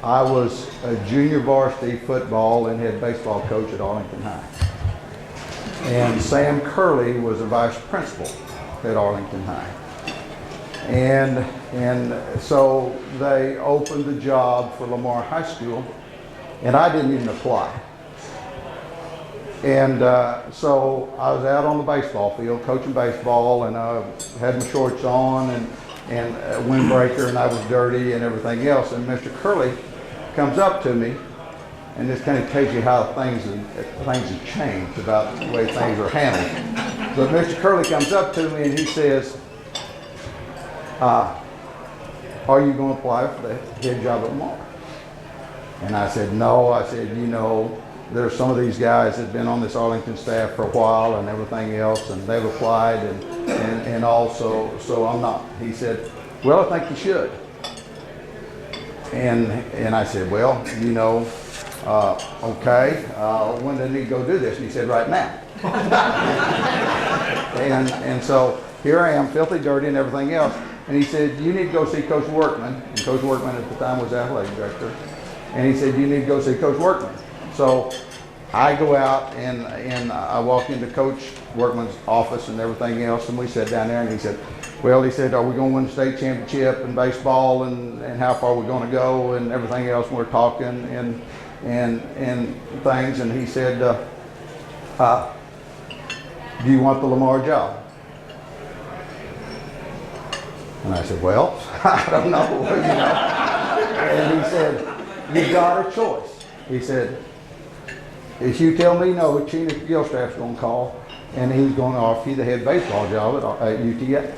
I was a junior varsity football and head baseball coach at Arlington High. And Sam Curley was a vice principal at Arlington High. And so they opened the job for Lamar High School, and I didn't even apply. And so I was out on the baseball field coaching baseball, and I had my shorts on and a windbreaker, and I was dirty and everything else. And Mr. Curley comes up to me, and this kind of tells you how things have changed about the way things are handled. But Mr. Curley comes up to me and he says, are you going to apply for the head job at Lamar? And I said, no. I said, you know, there's some of these guys that have been on this Arlington staff for a while and everything else, and they've applied and also, so I'm not. He said, well, I think you should. And I said, well, you know, okay, when do I need to go do this? And he said, right now. and so here I am, filthy dirty and everything else. And he said, you need to go see Coach Workman. And Coach Workman at the time was athletic director. And he said, you need to go see Coach Workman. So I go out and I walk into Coach Workman's office and everything else, and we sat down there, and he said, well, he said, are we going to win the state championship in baseball, and how far are we going to go and everything else? And we're talking and things, and he said, do you want the Lamar job? And I said, well, I don't know, you know. And he said, you got a choice. He said, if you tell me no, Gina Gilstrap's going to call, and he's going to offer you the head baseball job at UTA.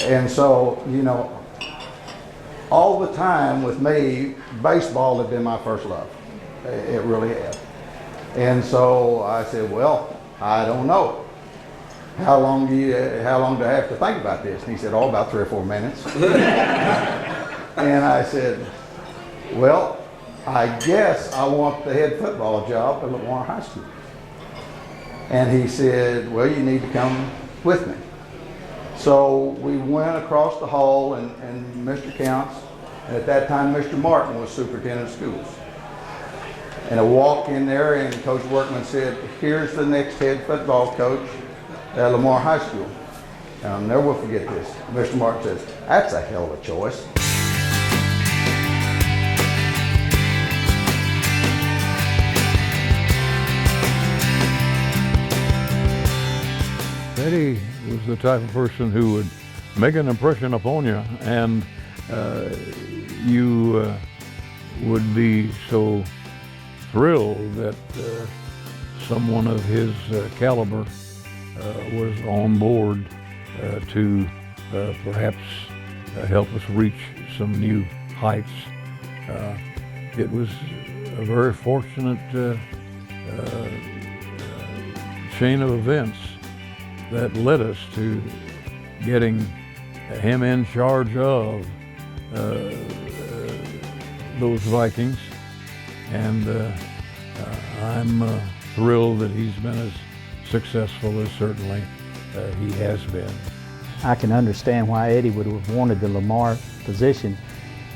And so, you know, all the time with me, baseball had been my first love. It really had. And so I said, well, I don't know. How long do I have to think about this? And he said, oh, about 3 or 4 minutes. And I said, well, I guess I want the head football job at Lamar High School. And he said, well, you need to come with me. So we went across the hall, and Mr. Counts, and at that time Mr. Martin was superintendent of schools. And I walked in there, and Coach Workman said, here's the next head football coach at Lamar High School. And I'll never will forget this. Mr. Martin says, that's a hell of a choice. Eddy was the type of person who would make an impression upon you, and you would be so thrilled that someone of his caliber was on board to perhaps help us reach some new heights. It was a very fortunate chain of events that led us to getting him in charge of those Vikings, and I'm thrilled that he's been as successful as certainly he has been. I can understand why Eddy would have wanted the Lamar position,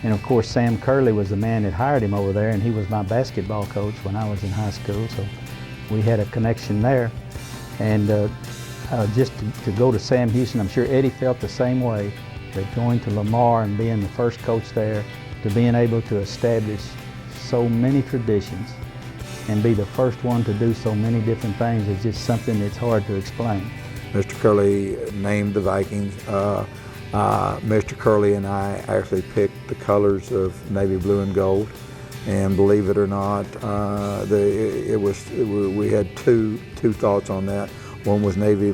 and of course Sam Curley was the man that hired him over there, and he was my basketball coach when I was in high school, so we had a connection there. And just to go to Sam Houston, I'm sure Eddy felt the same way, that going to Lamar and being the first coach there, to being able to establish so many traditions and be the first one to do so many different things is just something that's hard to explain. Mr. Curley named the Vikings. Mr. Curley and I actually picked the colors of navy blue and gold, and believe it or not, we had two thoughts on that. One was navy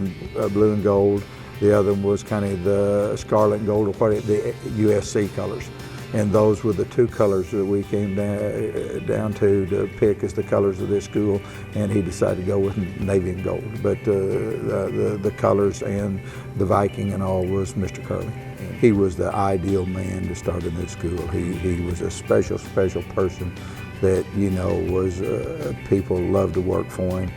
blue and gold. The other was kind of the scarlet and gold, or the USC colors. And those were the two colors that we came down to pick as the colors of this school. And he decided to go with navy and gold. But the colors and the Viking and all was Mr. Curley. He was the ideal man to start in this school. He was a special person that, you know, was people loved to work for him.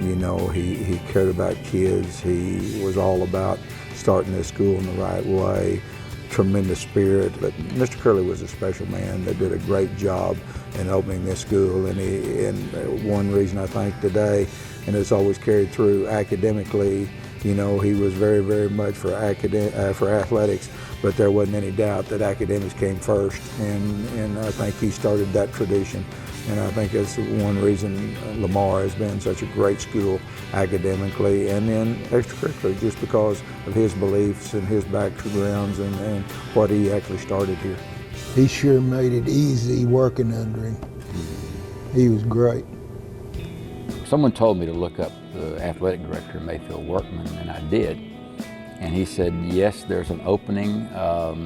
You know, he cared about kids. He was all about starting this school in the right way. tremendous spirit. But Mr. Curley was a special man that did a great job in opening this school, and one reason I think today, and it's always carried through academically, you know, he was very, very much for athletics, but there wasn't any doubt that academics came first, and I think he started that tradition. And I think that's one reason Lamar has been such a great school academically and then extracurricularly, just because of his beliefs and his backgrounds and what he actually started here. He sure made it easy working under him. He was great. Someone told me to look up the athletic director, Mayfield Workman, and I did. And he said, yes, there's an opening.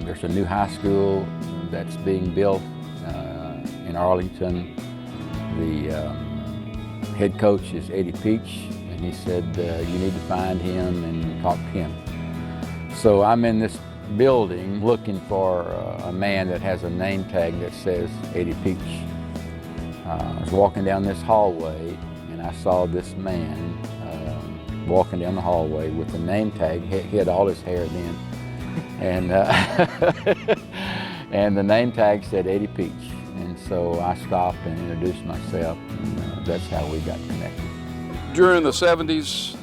There's a new high school that's being built in Arlington. The head coach is Eddy Peach, and he said, you need to find him and talk to him. So I'm in this building looking for a man that has a name tag that says Eddy Peach. I was walking down this hallway, and I saw this man walking down the hallway with the name tag. He had all his hair then, and and the name tag said Eddy Peach. And so I stopped and introduced myself, and that's how we got connected. During the 70s,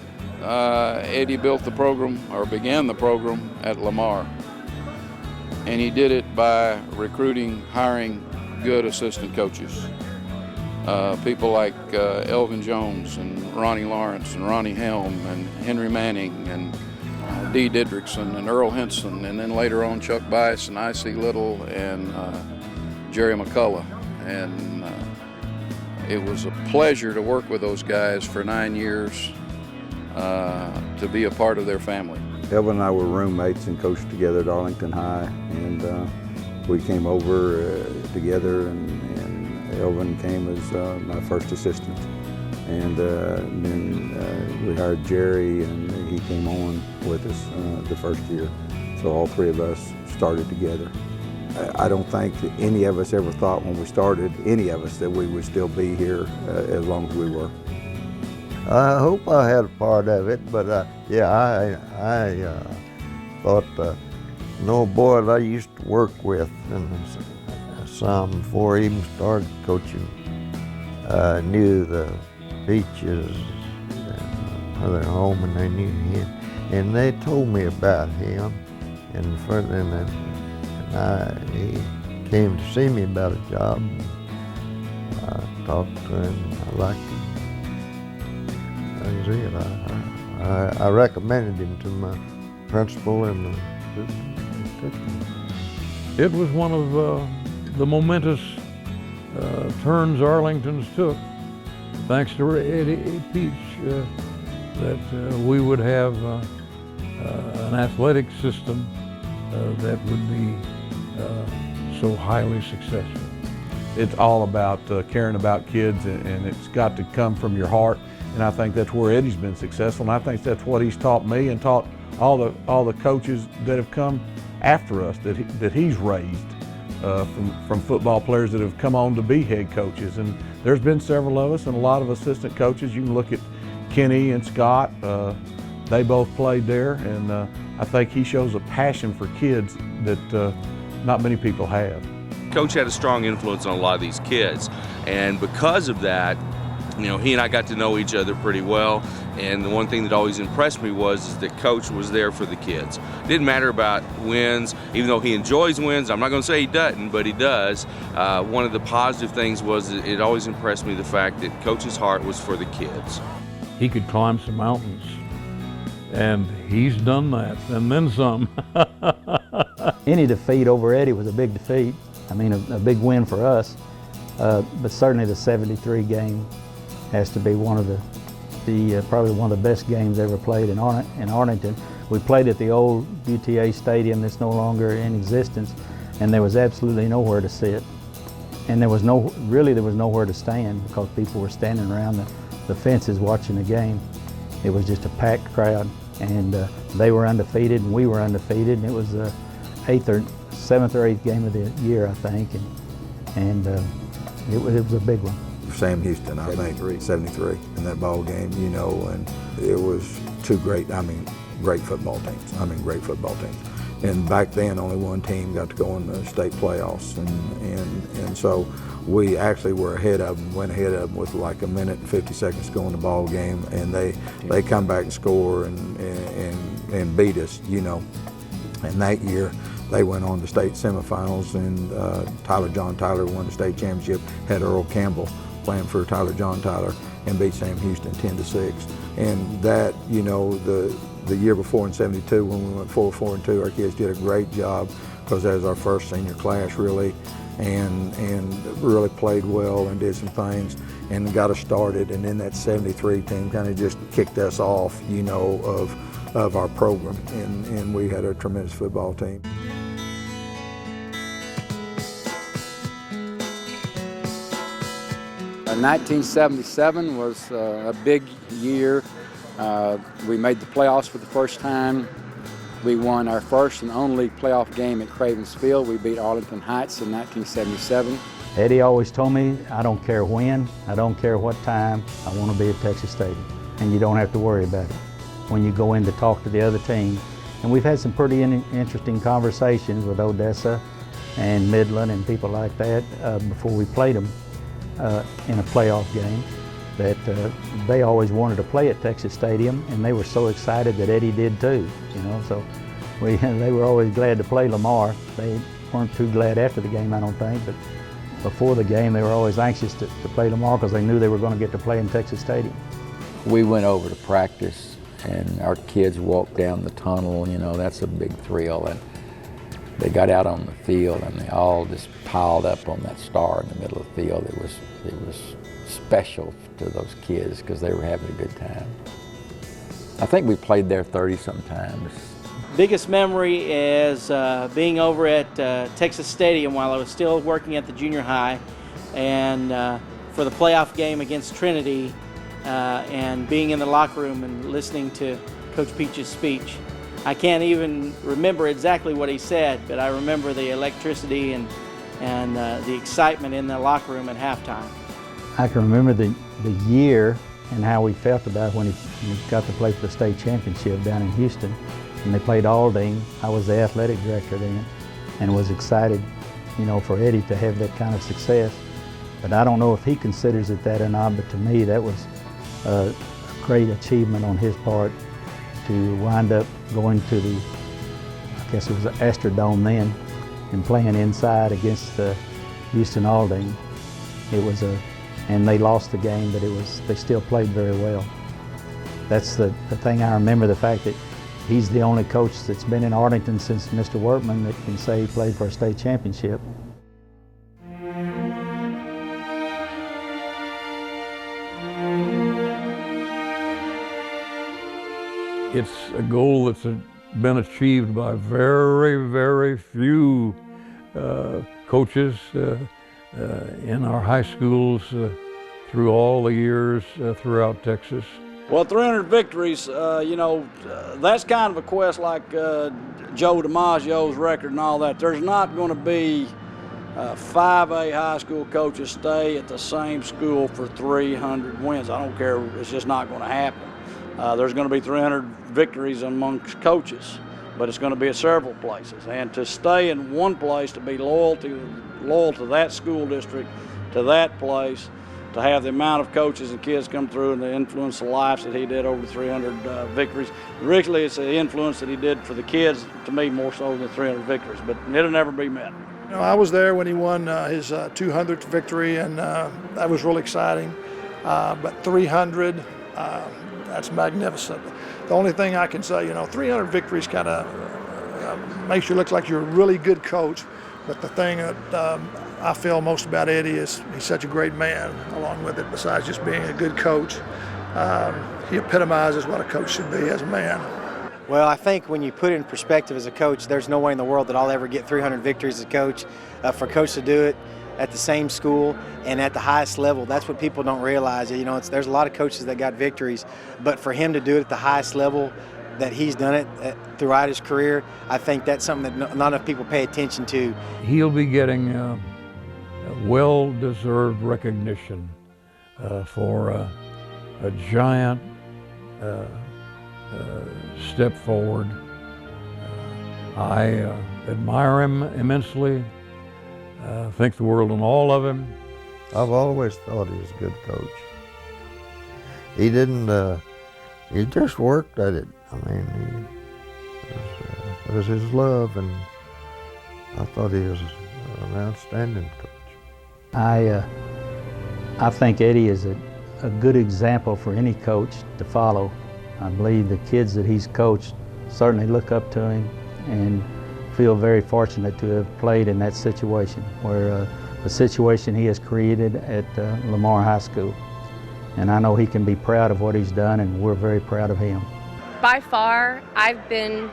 Eddy built the program, or began the program, at Lamar. And he did it by recruiting, hiring good assistant coaches. People like Elvin Jones and Ronnie Lawrence and Ronnie Helm and Henry Manning and Dee Didrikson and Earl Henson, and then later on Chuck Bice and I.C. Little and Jerry McCullough. And it was a pleasure to work with those guys for 9 years, to be a part of their family. Elvin and I were roommates and coached together at Arlington High, and we came over together, and Elvin came as my first assistant. And then we hired Jerry, and he came on with us the first year. So all three of us started together. I don't think that any of us ever thought when we started, any of us, that we would still be here as long as we were. I hope I had a part of it, but yeah, I thought no boy I used to work with, and some before I even started coaching, knew the Peaches and Mother Holman. They knew him, and they told me about him. And further, he came to see me about a job. I talked to him. I liked him. That was it. I recommended him to my principal and the assistant. It was one of the momentous turns Arlington's took, thanks to Eddy Peach, that we would have an athletic system that would be so highly successful. It's all about caring about kids, and it's got to come from your heart. And I think that's where Eddy's been successful, and I think that's what he's taught me and taught all the coaches that have come after us, that he's raised from football players that have come on to be head coaches. And there's been several of us and a lot of assistant coaches. You can look at Kenny and Scott. They both played there, and I think he shows a passion for kids that not many people have. Coach had a strong influence on a lot of these kids, and because of that, you know, he and I got to know each other pretty well, and the one thing that always impressed me was that Coach was there for the kids. It didn't matter about wins, even though he enjoys wins. I'm not going to say he doesn't, but he does. One of the positive things was that it always impressed me the fact that Coach's heart was for the kids. He could climb some mountains, and he's done that, and then some. Any defeat over Eddy was a big defeat. I mean, a big win for us, but certainly the '73 game has to be one of the probably one of the best games ever played in Arlington. We played at the old UTA stadium that's no longer in existence, and there was absolutely nowhere to sit, and there was nowhere to stand because people were standing around the fences watching the game. It was just a packed crowd, and they were undefeated and we were undefeated, and it was the 7th or 8th game of the year, I think, and it was a big one. Sam Houston, I think, 73 in that ball game, you know, and it was two great football teams. And back then, only one team got to go in the state playoffs, and so we actually were ahead of them, went ahead of them with like a minute and 50 seconds to go in the ball game, and they come back and score and beat us, you know. And that year, they went on to state semifinals, and John Tyler won the state championship, had Earl Campbell playing for John Tyler, and beat Sam Houston 10-6. And that, you know, the year before in '72, when we went 4-4-2, our kids did a great job because that was our first senior class really, and really played well and did some things and got us started. And then that '73 team kind of just kicked us off, you know, of our program, and we had a tremendous football team. Uh, 1977 was a big year. We made the playoffs for the first time. We won our first and only playoff game at Cravens Field. We beat Arlington Heights in 1977. Eddie always told me, I don't care when, I don't care what time, I want to be at Texas Stadium. And you don't have to worry about it when you go in to talk to the other team. And we've had some pretty interesting conversations with Odessa and Midland and people like that before we played them in a playoff game, that they always wanted to play at Texas Stadium, and they were so excited that Eddie did too, you know. So they were always glad to play Lamar. They weren't too glad after the game, I don't think, but before the game they were always anxious to play Lamar because they knew they were going to get to play in Texas Stadium. We went over to practice and our kids walked down the tunnel, you know, that's a big thrill. And they got out on the field and they all just piled up on that star in the middle of the field. It was special to those kids because they were having a good time. I think we played there 30-some times. Biggest memory is being over at Texas Stadium while I was still working at the junior high, and for the playoff game against Trinity, and being in the locker room and listening to Coach Peach's speech. I can't even remember exactly what he said, but I remember the electricity and the excitement in the locker room at halftime. I can remember the year and how we felt about when he got to play for the state championship down in Houston. And they played Arlington. I was the athletic director then and was excited, you know, for Eddie to have that kind of success. But I don't know if he considers it that or not, but to me that was a great achievement on his part to wind up going to the, I guess it was the Astrodome then, and playing inside against Houston Arlington. It was and they lost the game, but they still played very well. That's the thing I remember, the fact that he's the only coach that's been in Arlington since Mr. Workman that can say he played for a state championship. It's a goal that's been achieved by very, very few coaches in our high schools through all the years throughout Texas. Well, 300 victories, you know, that's kind of a quest like Joe DiMaggio's record and all that. There's not going to be 5A high school coaches stay at the same school for 300 wins. I don't care, it's just not going to happen. There's going to be 300 victories amongst coaches, but it's going to be at several places. And to stay in one place, to be loyal to that school district, to that place, to have the amount of coaches and kids come through and the influence of lives that he did over 300 victories. Originally, it's the influence that he did for the kids, to me, more so than 300 victories, but it'll never be met. You know, I was there when he won his 200th victory, and that was really exciting. But 300, that's magnificent. The only thing I can say, you know, 300 victories kind of makes you look like you're a really good coach, but the thing that I feel most about Eddie is he's such a great man, along with it, besides just being a good coach. He epitomizes what a coach should be as a man. Well, I think when you put it in perspective as a coach, there's no way in the world that I'll ever get 300 victories as a coach. For a coach to do it at the same school and at the highest level, that's what people don't realize. You know, there's a lot of coaches that got victories, but for him to do it at the highest level that he's done it throughout his career, I think that's something that not enough people pay attention to. He'll be getting a well-deserved recognition for a giant step forward, I admire him immensely, think the world and all of him. I've always thought he was a good coach. He didn't, he just worked at it. I mean, it was his love, and I thought he was an outstanding coach. I think Eddie is a good example for any coach to follow. I believe the kids that he's coached certainly look up to him and feel very fortunate to have played in that situation, where the situation he has created at Lamar High School. And I know he can be proud of what he's done, and we're very proud of him. By far, I've been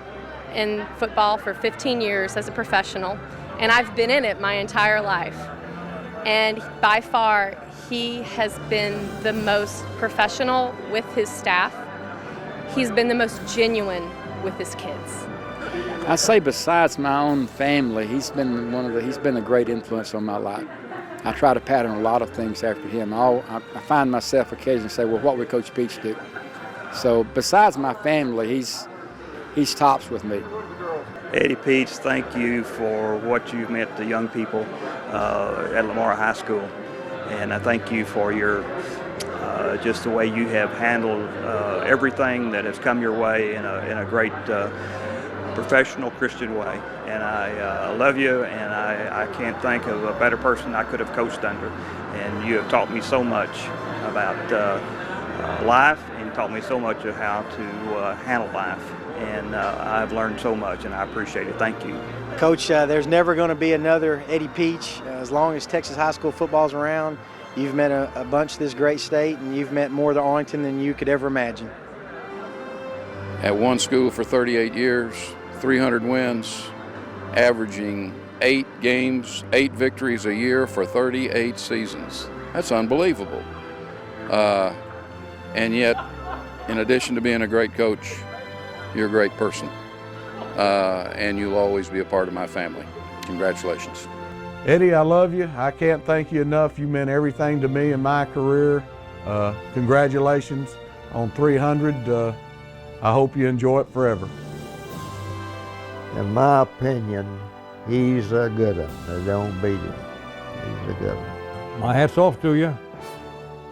in football for 15 years as a professional, and I've been in it my entire life. And by far, he has been the most professional with his staff. He's been the most genuine with his kids. I say besides my own family, he's been a great influence on my life. I try to pattern a lot of things after him. I find myself occasionally say, well, what would Coach Peach do? So besides my family, he's tops with me. Eddy Peach, thank you for what you've meant to young people at Lamar High School. And I thank you for your just the way you have handled everything that has come your way in a great professional Christian way. And I love you, and I can't think of a better person I could have coached under. And you have taught me so much about life, and taught me so much of how to handle life. And I've learned so much, and I appreciate it. Thank you. Coach, there's never going to be another Eddy Peach. As long as Texas high school football's around, you've met a bunch of this great state, and you've met more to Arlington than you could ever imagine. At one school for 38 years, 300 wins, averaging 8 games, 8 victories a year for 38 seasons. That's unbelievable. And yet, in addition to being a great coach, you're a great person. And you'll always be a part of my family. Congratulations. Eddie, I love you. I can't thank you enough. You meant everything to me in my career. Congratulations on 300. I hope you enjoy it forever. In my opinion, he's a good one. They don't beat him. He's a good one. My hat's off to you.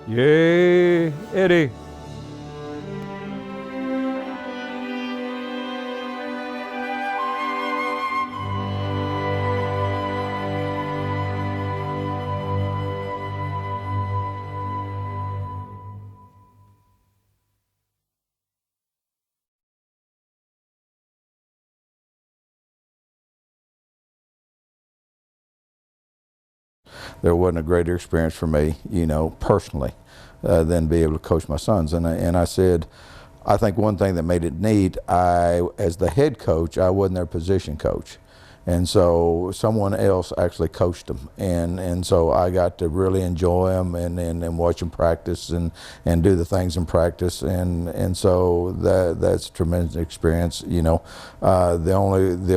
Yay, Eddie. There wasn't a greater experience for me, you know, personally, than be able to coach my sons. And I said, I think one thing that made it neat, as the head coach, I wasn't their position coach. And so someone else actually coached them. And so I got to really enjoy them and watch them practice and do the things in practice. And so that's a tremendous experience. You know, the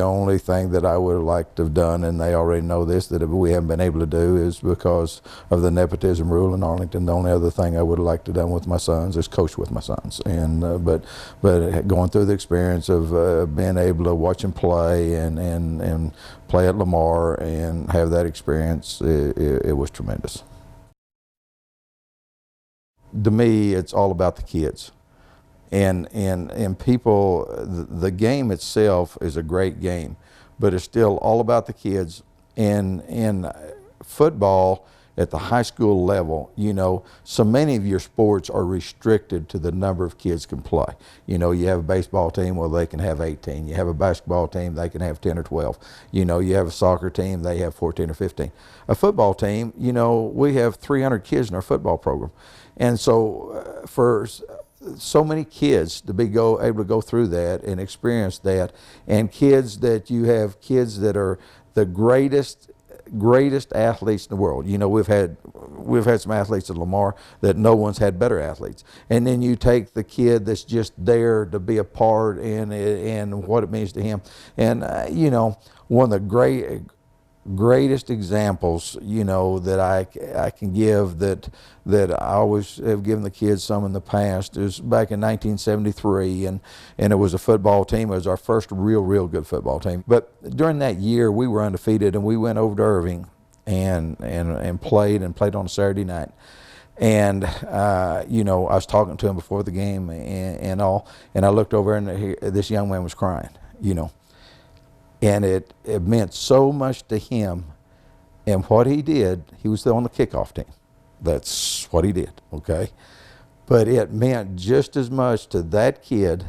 only thing that I would have liked to have done, and they already know this, that we haven't been able to do, is because of the nepotism rule in Arlington. The only other thing I would have liked to have done with my sons is coach with my sons. And but going through the experience of being able to watch them play and play at Lamar and have that experience, it was tremendous. To me, it's all about the kids. And people, the game itself is a great game, but it's still all about the kids. And football at the high school level, you know, so many of your sports are restricted to the number of kids can play. You know, you have a baseball team, well, they can have 18. You have a basketball team, they can have 10 or 12. You know, you have a soccer team, they have 14 or 15. A football team, you know, we have 300 kids in our football program. And so for so many kids to be able to go through that and experience that, and kids that you have kids that are the greatest athletes in the world. You know, we've had some athletes at Lamar that no one's had better athletes. And then you take the kid that's just there to be a part and what it means to him. And you know, one of the greatest examples, that I can give that I always have given the kids some in the past is back in 1973, and it was a football team. It was our first real good football team. But during that year, we were undefeated, and we went over to Irving and played on a Saturday night. And I was talking to him before the game and all, and I looked over and this young man was crying, and it meant so much to him. And what he did, he was on the kickoff team. That's what he did, okay? But it meant just as much to that kid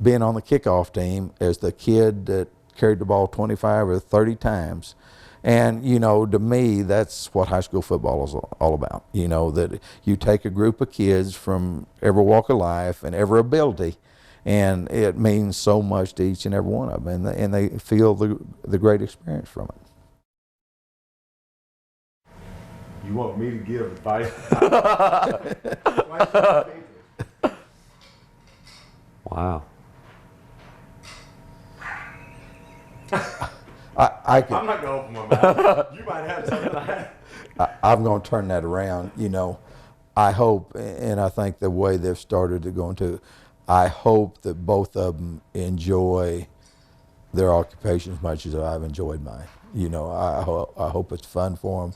being on the kickoff team as the kid that carried the ball 25 or 30 times. And, to me, that's what high school football is all about. That you take a group of kids from every walk of life and every ability, and it means so much to each and every one of them, and they feel the great experience from it. You want me to give advice? Wow. I'm not going to open my mouth. You might have something. I'm going to turn that around. I hope, and I think the way they've started to go into, I hope that both of them enjoy their occupation as much as I've enjoyed mine. I hope it's fun for them.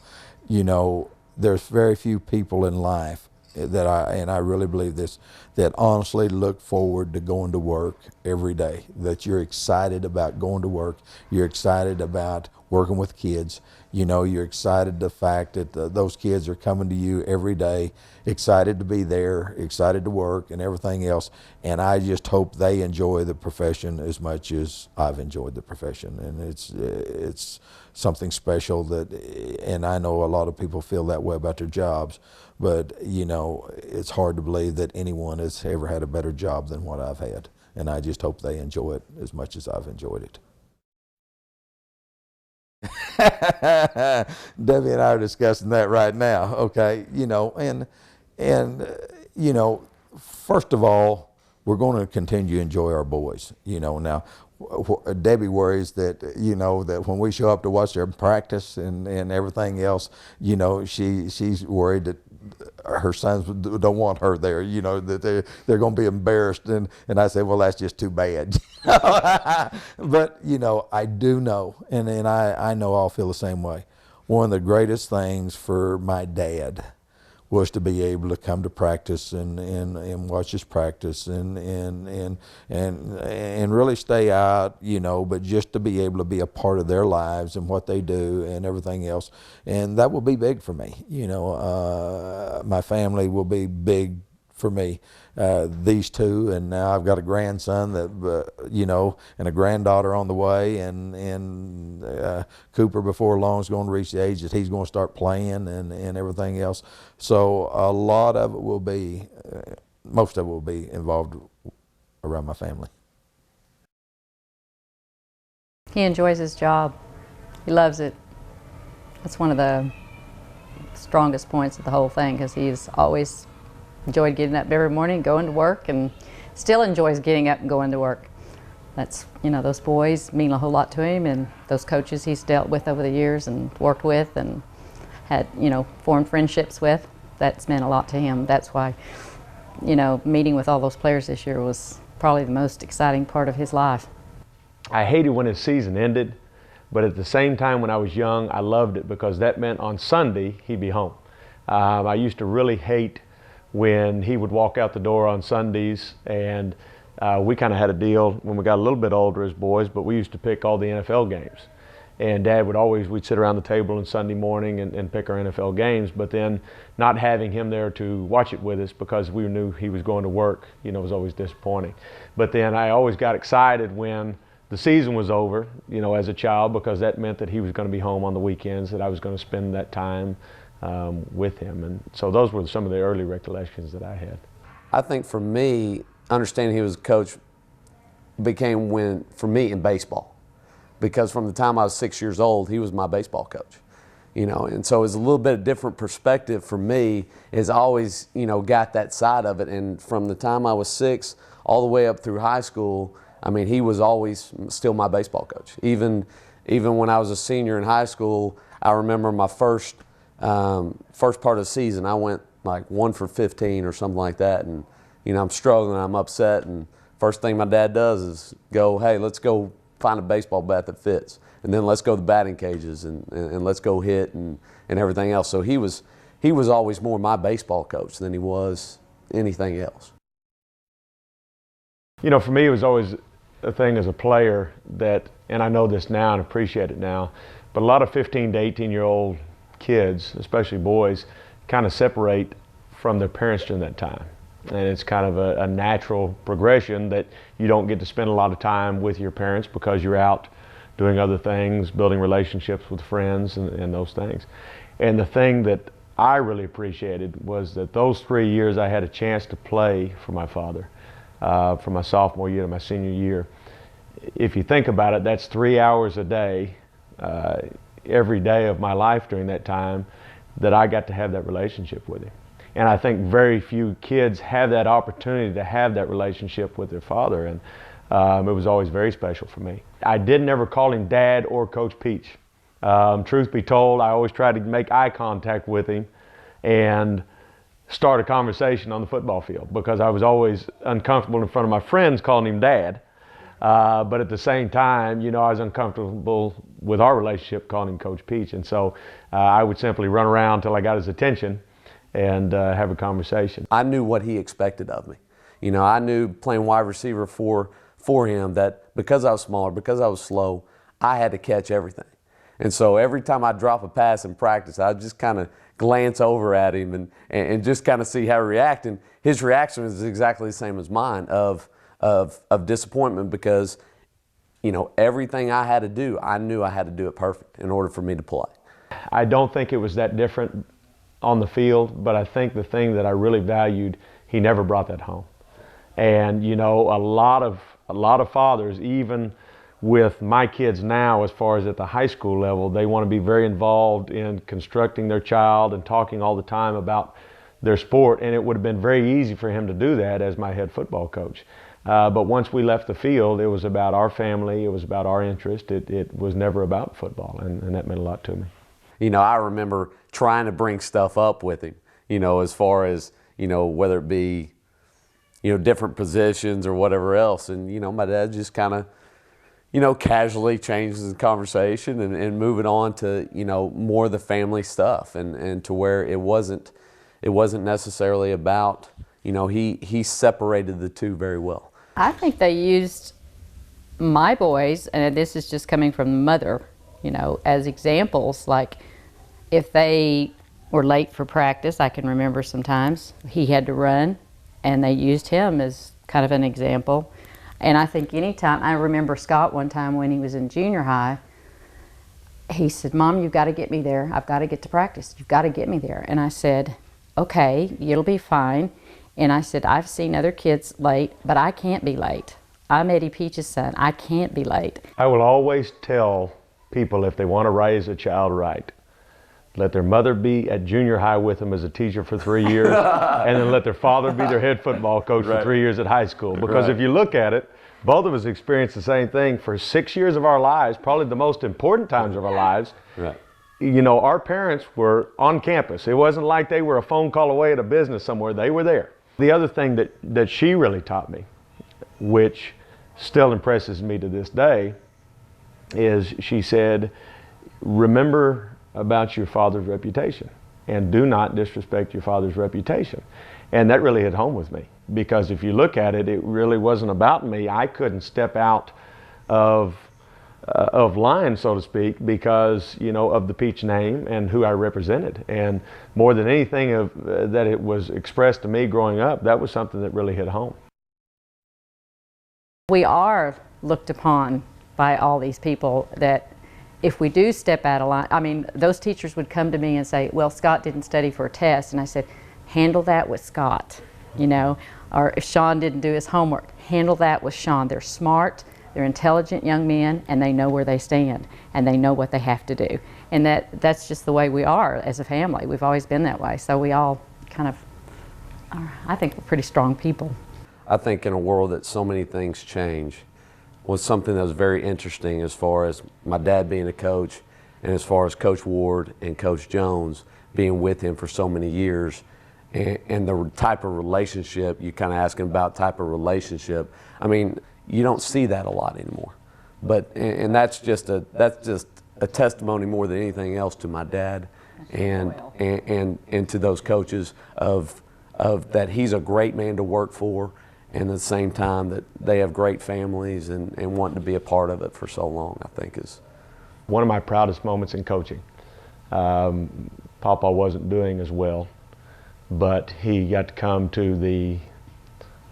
There's very few people in life that I really believe this, that honestly look forward to going to work every day, that you're excited about going to work, you're excited about working with kids, you're excited the fact that those kids are coming to you every day, excited to be there, excited to work and everything else. And I just hope they enjoy the profession as much as I've enjoyed the profession. And it's something special and I know a lot of people feel that way about their jobs, but it's hard to believe that anyone has ever had a better job than what I've had. And I just hope they enjoy it as much as I've enjoyed it. Debbie and I are discussing that right now, okay? First of all, we're going to continue to enjoy our boys. Now, Debbie worries that, that when we show up to watch their practice and everything else, she's worried that her sons don't want her there, that they're going to be embarrassed. And I say, well, that's just too bad. But, I do know, and I know I'll feel the same way. One of the greatest things for my dad was to be able to come to practice and watch his practice and really stay out, but just to be able to be a part of their lives and what they do and everything else. And that will be big for me. My family will be big for me. These two, and now I've got a grandson that, and a granddaughter on the way, and Cooper before long is going to reach the age that he's going to start playing and everything else. So a lot of it will be, most of it will be involved around my family. He enjoys his job. He loves it. That's one of the strongest points of the whole thing, because he's always enjoyed getting up every morning, going to work, and still enjoys getting up and going to work. That's, those boys mean a whole lot to him, and those coaches he's dealt with over the years and worked with and had, formed friendships with, that's meant a lot to him. That's why, meeting with all those players this year was probably the most exciting part of his life. I hated when his season ended, but at the same time when I was young, I loved it because that meant on Sunday he'd be home. I used to really hate when he would walk out the door on Sundays, and we kind of had a deal when we got a little bit older as boys, but we used to pick all the NFL games. And Dad would always, we'd sit around the table on Sunday morning and pick our NFL games, but then not having him there to watch it with us because we knew he was going to work, was always disappointing. But then I always got excited when the season was over, as a child, because that meant that he was going to be home on the weekends, that I was going to spend that time with him. And so those were some of the early recollections that I had. I think for me, understanding he was a coach became for me in baseball. Because from the time I was 6 years old, he was my baseball coach. And so it's a little bit of different perspective for me, is always, got that side of it. And from the time I was 6 all the way up through high school, I mean, he was always still my baseball coach. Even even when I was a senior in high school, I remember my first part of the season, I went like 1 for 15 or something like that, and I'm struggling, I'm upset, and first thing my dad does is go, hey, let's go find a baseball bat that fits, and then let's go to the batting cages and let's go hit and everything else. So he was always more my baseball coach than he was anything else. For me, it was always a thing as a player that, and I know this now and appreciate it now, but a lot of 15 to 18-year-old kids, especially boys, kind of separate from their parents during that time. And it's kind of a natural progression that you don't get to spend a lot of time with your parents because you're out doing other things, building relationships with friends and those things. And the thing that I really appreciated was that those 3 years I had a chance to play for my father, from my sophomore year to my senior year. If you think about it, that's 3 hours a day, every day of my life during that time that I got to have that relationship with him. And I think very few kids have that opportunity to have that relationship with their father, and it was always very special for me. I did never call him Dad or Coach Peach. Truth be told, I always tried to make eye contact with him and start a conversation on the football field because I was always uncomfortable in front of my friends calling him Dad. But at the same time, I was uncomfortable with our relationship calling him Coach Peach. And so I would simply run around till I got his attention and have a conversation. I knew what he expected of me. I knew playing wide receiver for him that because I was smaller, because I was slow, I had to catch everything. And so every time I drop a pass in practice, I'd just kind of glance over at him and just kind of see how he reacted. And his reaction was exactly the same as mine of disappointment because, everything I had to do, I knew I had to do it perfect in order for me to play. I don't think it was that different on the field, but I think the thing that I really valued, he never brought that home. And a lot of fathers, even with my kids now, as far as at the high school level, they want to be very involved in constructing their child and talking all the time about their sport, and it would have been very easy for him to do that as my head football coach. But once we left the field, it was about our family, it was about our interest, it was never about football, and that meant a lot to me. I remember trying to bring stuff up with him, as far as, whether it be, different positions or whatever else. And, my dad just kind of, casually changes the conversation and moving on to, more of the family stuff and to where it wasn't necessarily about, he separated the two very well. I think they used my boys, and this is just coming from the mother, as examples. Like if they were late for practice, I can remember sometimes he had to run, and they used him as kind of an example. And I think anytime, I remember Scott one time when he was in junior high, he said, Mom, you've got to get me there. I've got to get to practice. You've got to get me there. And I said, okay, it'll be fine. And I said, I've seen other kids late, but I can't be late. I'm Eddy Peach's son. I can't be late. I will always tell people if they want to raise a child right, let their mother be at junior high with them as a teacher for 3 years, and then let their father be their head football coach for 3 years at high school. Because if you look at it, both of us experienced the same thing for 6 years of our lives, probably the most important times of our lives. Our parents were on campus. It wasn't like they were a phone call away at a business somewhere. They were there. The other thing that she really taught me, which still impresses me to this day, is she said, remember about your father's reputation and do not disrespect your father's reputation. And that really hit home with me because if you look at it, it really wasn't about me. I couldn't step out of line, so to speak, because of the Peach name and who I represented. And more than anything that it was expressed to me growing up, that was something that really hit home. We are looked upon by all these people that if we do step out of line, I mean, those teachers would come to me and say, well, Scott didn't study for a test. And I said, handle that with Scott, or if Sean didn't do his homework, handle that with Sean. They're smart, they're intelligent young men, and they know where they stand, and they know what they have to do. And that's just the way we are as a family. We've always been that way. So we all kind of are, I think we're pretty strong people. I think in a world that so many things change, was something that was very interesting as far as my dad being a coach, and as far as Coach Ward and Coach Jones being with him for so many years, and the type of relationship, you kind of asking about type of relationship. I mean, you don't see that a lot anymore. But, and that's just a testimony more than anything else to my dad and to those coaches of that he's a great man to work for, and at the same time that they have great families and wanting to be a part of it for so long, I think is. One of my proudest moments in coaching. Papa wasn't doing as well, but he got to come to the,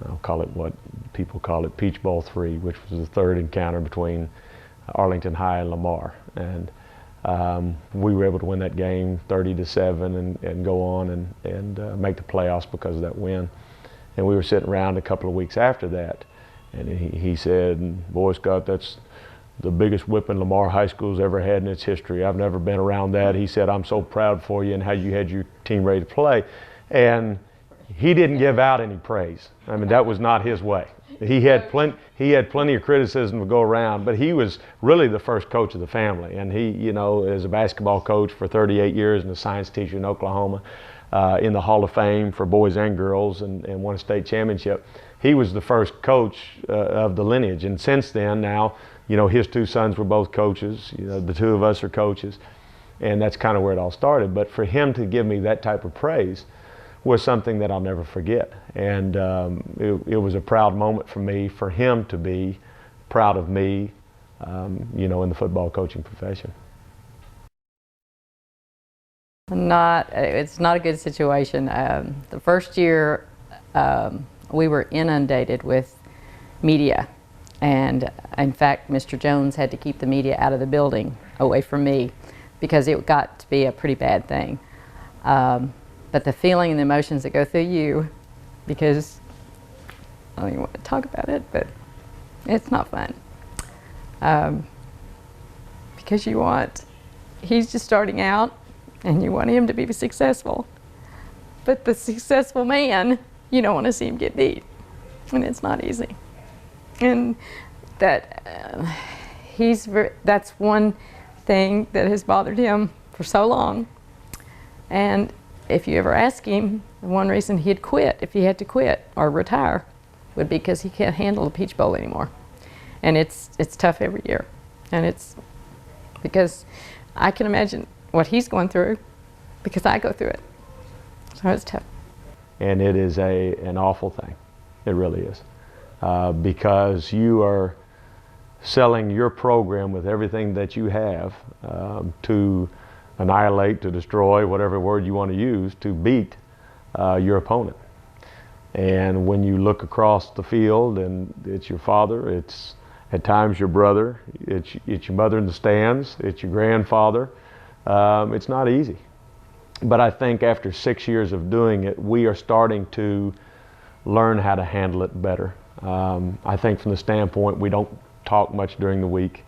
I'll call it what people call it, Peach Bowl 3, which was the third encounter between Arlington High and Lamar. And we were able to win that game 30-7 and go on and make the playoffs because of that win. And we were sitting around a couple of weeks after that, and he said, "Boy, Scott, that's the biggest whipping Lamar High School's ever had in its history. I've never been around that." He said, "I'm so proud for you and how you had your team ready to play." And he didn't give out any praise. I mean, that was not his way. He had plenty of criticism to go around, but he was really the first coach of the family. And he, you know, is a basketball coach for 38 years and a science teacher in Oklahoma, in the Hall of Fame for boys and girls, and won a state championship. He was the first coach of the lineage. And since then, now, you know, his two sons were both coaches. You know, the two of us are coaches. And that's kind of where it all started. But for him to give me that type of praise was something that I'll never forget. And it was a proud moment for me, for him to be proud of me, you know, in the football coaching profession. It's not a good situation. The first year, we were inundated with media. And in fact, Mr. Jones had to keep the media out of the building, away from me, because it got to be a pretty bad thing. But the feeling and the emotions that go through you, because I don't even want to talk about it, but it's not fun. Because he's just starting out and you want him to be successful. But the successful man, you don't want to see him get beat. And it's not easy. And that that's one thing that has bothered him for so long. And if you ever ask him, one reason he'd quit, if he had to quit or retire, would be because he can't handle the Peach Bowl anymore. And it's tough every year. And it's because I can imagine what he's going through because I go through it. So it's tough. And it is an awful thing. It really is. Because you are selling your program with everything that you have to annihilate, to destroy, whatever word you want to use, to beat your opponent. And when you look across the field and it's your father, it's at times your brother, it's your mother in the stands, it's your grandfather, it's not easy. But I think after 6 years of doing it, we are starting to learn how to handle it better. I think from the standpoint, we don't talk much during the week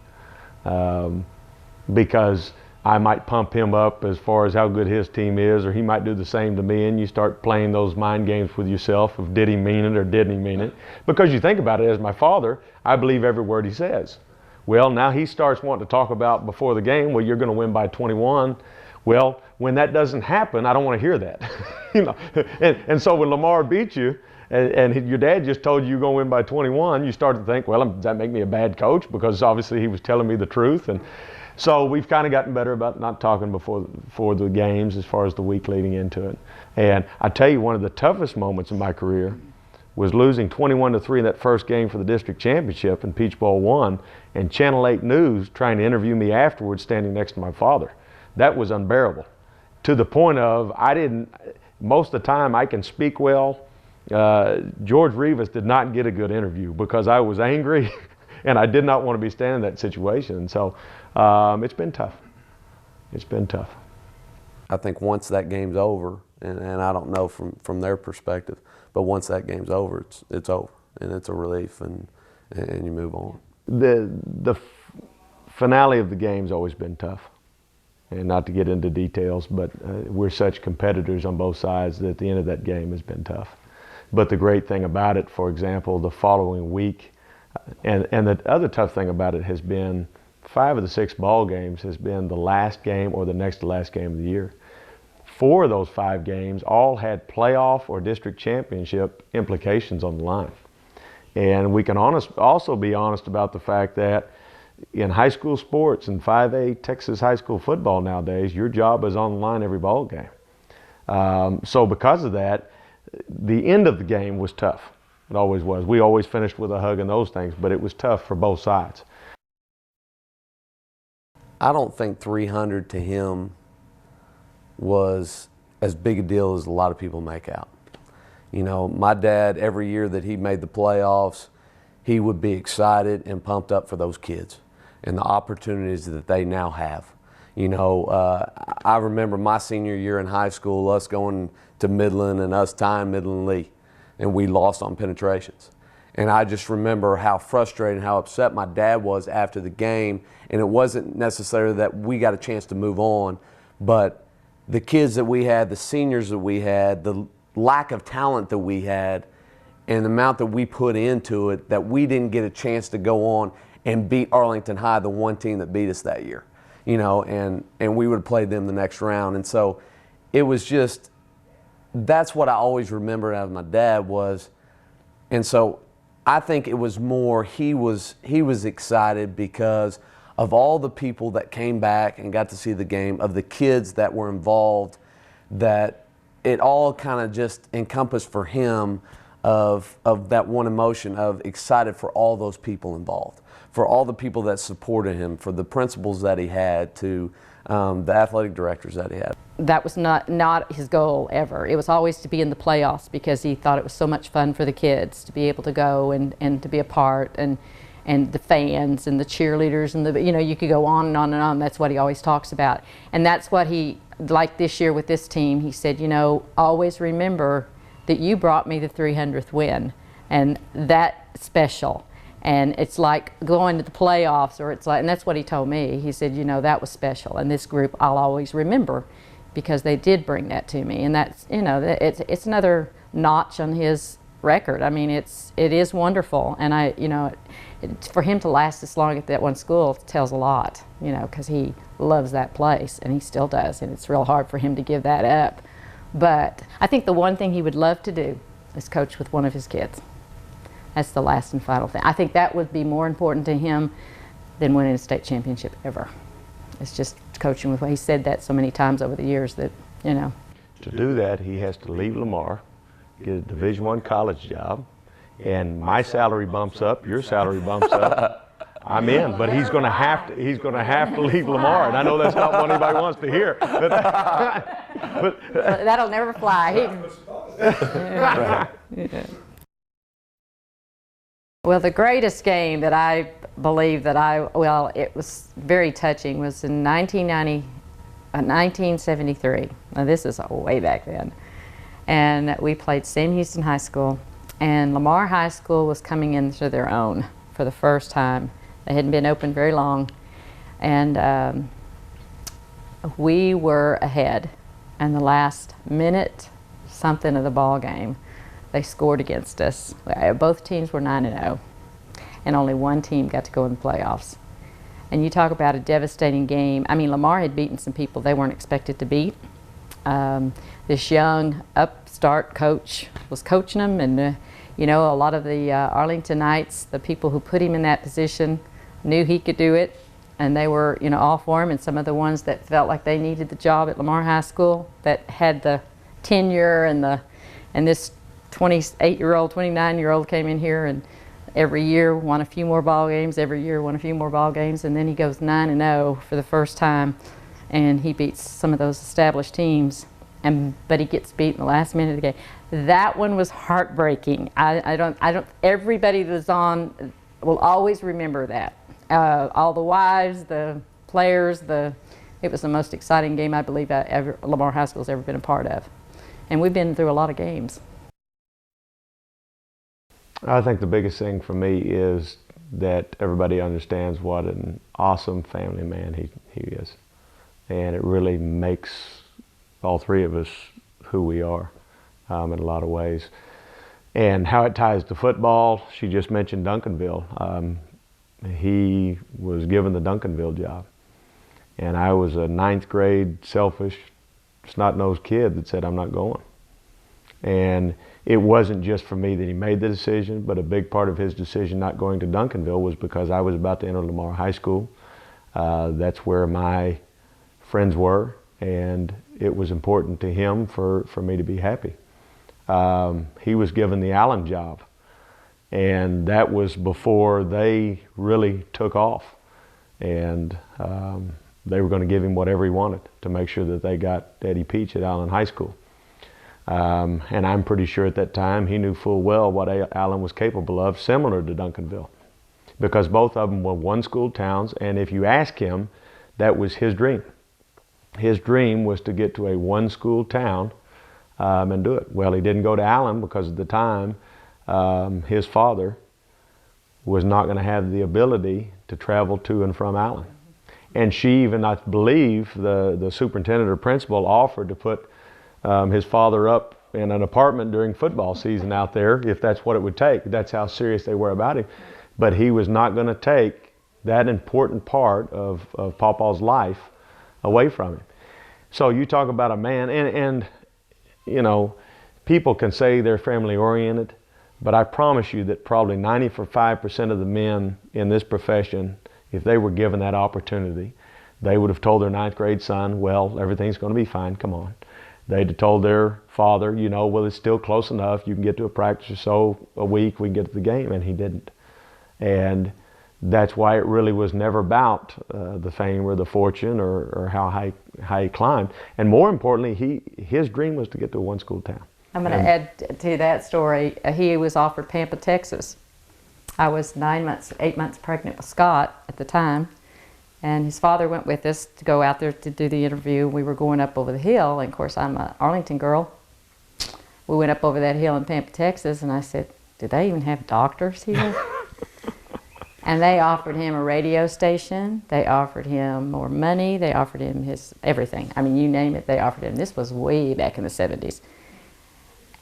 because I might pump him up as far as how good his team is, or he might do the same to me, and you start playing those mind games with yourself of did he mean it or didn't he mean it? Because you think about it, as my father, I believe every word he says. Well, now he starts wanting to talk about before the game, well, you're going to win by 21. Well, when that doesn't happen, I don't want to hear that. You know, and so when Lamar beat you, and your dad just told you you're going to win by 21, you start to think, well, does that make me a bad coach? Because obviously he was telling me the truth. And so we've kind of gotten better about not talking before the games as far as the week leading into it. And I tell you, one of the toughest moments in my career was losing 21-3 in that first game for the district championship in Peach Bowl 1, and Channel 8 News trying to interview me afterwards standing next to my father. That was unbearable, to the point of most of the time I can speak well. George Rivas did not get a good interview because I was angry and I did not want to be standing in that situation. And so it's been tough. It's been tough. I think once that game's over, and I don't know from their perspective, but once that game's over, it's over, and it's a relief, and you move on. The finale of the game's always been tough. And not to get into details, but we're such competitors on both sides that the end of that game has been tough. But the great thing about it, for example, the following week, And the other tough thing about it has been 5 of the 6 ball games has been the last game or the next to last game of the year. 4 of those 5 games all had playoff or district championship implications on the line. And we can also be honest about the fact that in high school sports and 5A Texas high school football nowadays, your job is on the line every ball game. So because of that, the end of the game was tough. It always was. We always finished with a hug and those things, but it was tough for both sides. I don't think 300 to him was as big a deal as a lot of people make out. You know, my dad, every year that he made the playoffs, he would be excited and pumped up for those kids and the opportunities that they now have. You know, I remember my senior year in high school, us going to Midland and us tying Midland Lee, and we lost on penetrations. And I just remember how frustrated and how upset my dad was after the game, and it wasn't necessarily that we got a chance to move on, but the kids that we had, the seniors that we had, the lack of talent that we had, and the amount that we put into it, that we didn't get a chance to go on and beat Arlington High, the one team that beat us that year, you know, and we would have played them the next round. And so it was just, that's what I always remembered out of my dad was, and so I think it was more, he was excited because of all the people that came back and got to see the game, of the kids that were involved, that it all kind of just encompassed for him of that one emotion of excited for all those people involved, for all the people that supported him, for the principals that he had, to the athletic directors that he had. That was not his goal ever. It was always to be in the playoffs because he thought it was so much fun for the kids to be able to go and to be a part, and the fans and the cheerleaders and the, you know, you could go on and on and on. That's what he always talks about. And that's what he, like this year with this team, he said, you know, always remember that you brought me the 300th win, and that's special. And it's like going to the playoffs, or it's like, and that's what he told me. He said, you know, that was special, and this group I'll always remember because they did bring that to me. And that's, you know, it's another notch on his record. I mean, it is wonderful, and you know, for him to last this long at that one school tells a lot, you know, because he loves that place, and he still does, and it's real hard for him to give that up. But I think the one thing he would love to do is coach with one of his kids. That's the last and final thing. I think that would be more important to him than winning a state championship ever. It's just coaching with, he said that so many times over the years that, you know. To do that, he has to leave Lamar, get a Division I college job, and my salary bumps up, your salary bumps up. I'm in, but he's going to have to leave Lamar, and I know that's not what anybody wants to hear. But that'll never fly. Yeah. Well, the greatest game that I believe that it was very touching, was in 1973. Now this is way back then. And we played Sam Houston High School, and Lamar High School was coming into their own for the first time. They hadn't been open very long, and we were ahead. And the last minute something of the ball game, they scored against us. Both teams were 9-0, and only one team got to go in the playoffs. And you talk about a devastating game. I mean, Lamar had beaten some people they weren't expected to beat. This young upstart coach was coaching them, and you know, a lot of the Arlingtonites, the people who put him in that position, knew he could do it, and they were, you know, all for him. And some of the ones that felt like they needed the job at Lamar High School, that had the tenure, and this 28-year-old, 29-year-old came in here and every year won a few more ball games, every year won a few more ball games, and then he goes 9-0 for the first time, and he beats some of those established teams, but he gets beat in the last minute of the game. That one was heartbreaking. Everybody that's on will always remember that. All the wives, the players, it was the most exciting game I believe Lamar High School's ever been a part of. And we've been through a lot of games. I think the biggest thing for me is that everybody understands what an awesome family man he is. And it really makes all three of us who we are in a lot of ways. And how it ties to football, she just mentioned Duncanville. He was given the Duncanville job. And I was a 9th grade, selfish, snot-nosed kid that said, I'm not going. And it wasn't just for me that he made the decision, but a big part of his decision not going to Duncanville was because I was about to enter Lamar High School. That's where my friends were, and it was important to him for me to be happy. He was given the Allen job, and that was before they really took off. And they were going to give him whatever he wanted to make sure that they got Eddy Peach at Allen High School. And I'm pretty sure at that time he knew full well what Allen was capable of, similar to Duncanville, because both of them were one-school towns, and if you ask him, that was his dream. His dream was to get to a one-school town and do it. Well, he didn't go to Allen because at the time his father was not going to have the ability to travel to and from Allen. And she even, I believe, the superintendent or principal offered to put his father up in an apartment during football season out there, if that's what it would take. That's how serious they were about him. But he was not going to take that important part of Pawpaw's life away from him. So you talk about a man, and you know, people can say they're family oriented, but I promise you that probably 95% of the men in this profession, if they were given that opportunity, they would have told their 9th grade son, well, everything's going to be fine, come on. They'd have told their father, you know, well, it's still close enough, you can get to a practice or so a week, we can get to the game, and he didn't. And that's why it really was never about the fame or the fortune or how high he climbed. And more importantly, his dream was to get to a one-school town. I'm going to add to that story. He was offered Pampa, Texas. I was 8 months pregnant with Scott at the time, and his father went with us to go out there to do the interview. We were going up over the hill, and of course I'm an Arlington girl. We went up over that hill in Pampa, Texas, and I said, do they even have doctors here? And they offered him a radio station, they offered him more money, they offered him his everything. I mean, you name it, they offered him. This was way back in the 70s.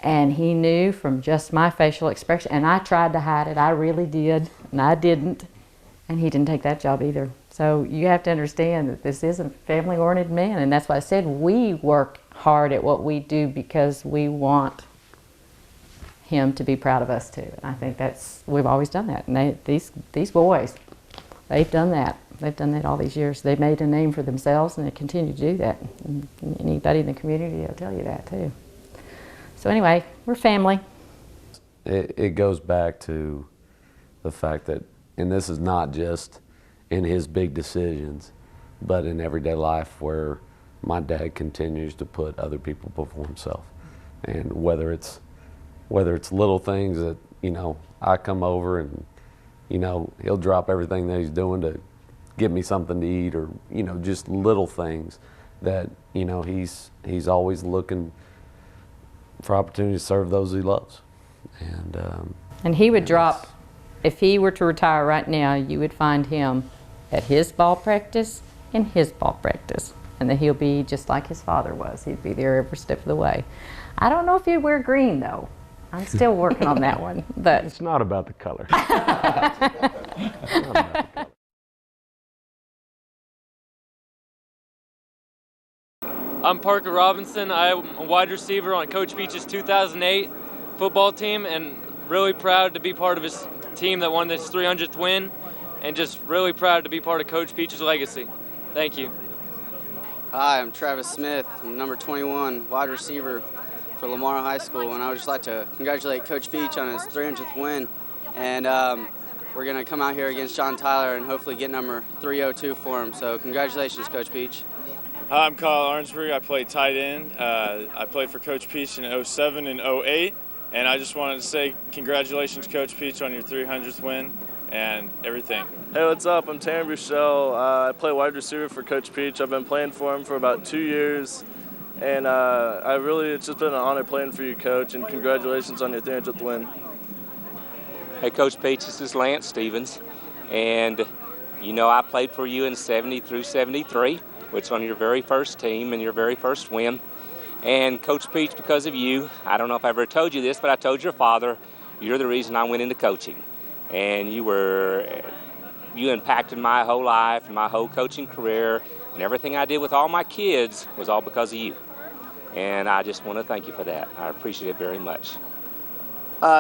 And he knew from just my facial expression, and I tried to hide it, I really did, and I didn't. And he didn't take that job either. So you have to understand that this is a family-oriented man, and that's why I said we work hard at what we do because we want him to be proud of us too. And I think we've always done that. And these boys, they've done that. They've done that all these years. They made a name for themselves, and they continue to do that. And anybody in the community will tell you that too. So anyway, we're family. It goes back to the fact that, and this is not just in his big decisions, but in everyday life where my dad continues to put other people before himself. And whether it's little things that, you know, I come over and, you know, he'll drop everything that he's doing to give me something to eat, or, you know, just little things that, you know, he's always looking for opportunity to serve those he loves. And he would drop, if he were to retire right now, you would find him at his ball practice and his ball practice. And then he'll be just like his father was. He'd be there every step of the way. I don't know if he'd wear green though. I'm still working on that one, but it's not about the color. I'm Parker Robinson. I'm a wide receiver on Coach Peach's 2008 football team, and really proud to be part of his team that won this 300th win, and just really proud to be part of Coach Peach's legacy. Thank you. Hi, I'm Travis Smith. I'm number 21, wide receiver for Lamar High School, and I would just like to congratulate Coach Peach on his 300th win. And we're going to come out here against John Tyler and hopefully get number 302 for him. So congratulations, Coach Peach. Hi, I'm Kyle Arnsberg. I play tight end. I played for Coach Peach in 07 and 08, and I just wanted to say congratulations, Coach Peach, on your 300th win and everything. Hey, what's up? I'm Tanner Buchel. I play wide receiver for Coach Peach. I've been playing for him for about 2 years. And it's just been an honor playing for you, Coach, and congratulations on your 300th win. Hey, Coach Peach, this is Lance Stevens, and you know I played for you in 70 through 73, which on your very first team and your very first win. And Coach Peach, because of you, I don't know if I ever told you this, but I told your father, you're the reason I went into coaching. And you impacted my whole life and my whole coaching career, and everything I did with all my kids was all because of you. And I just want to thank you for that. I appreciate it very much.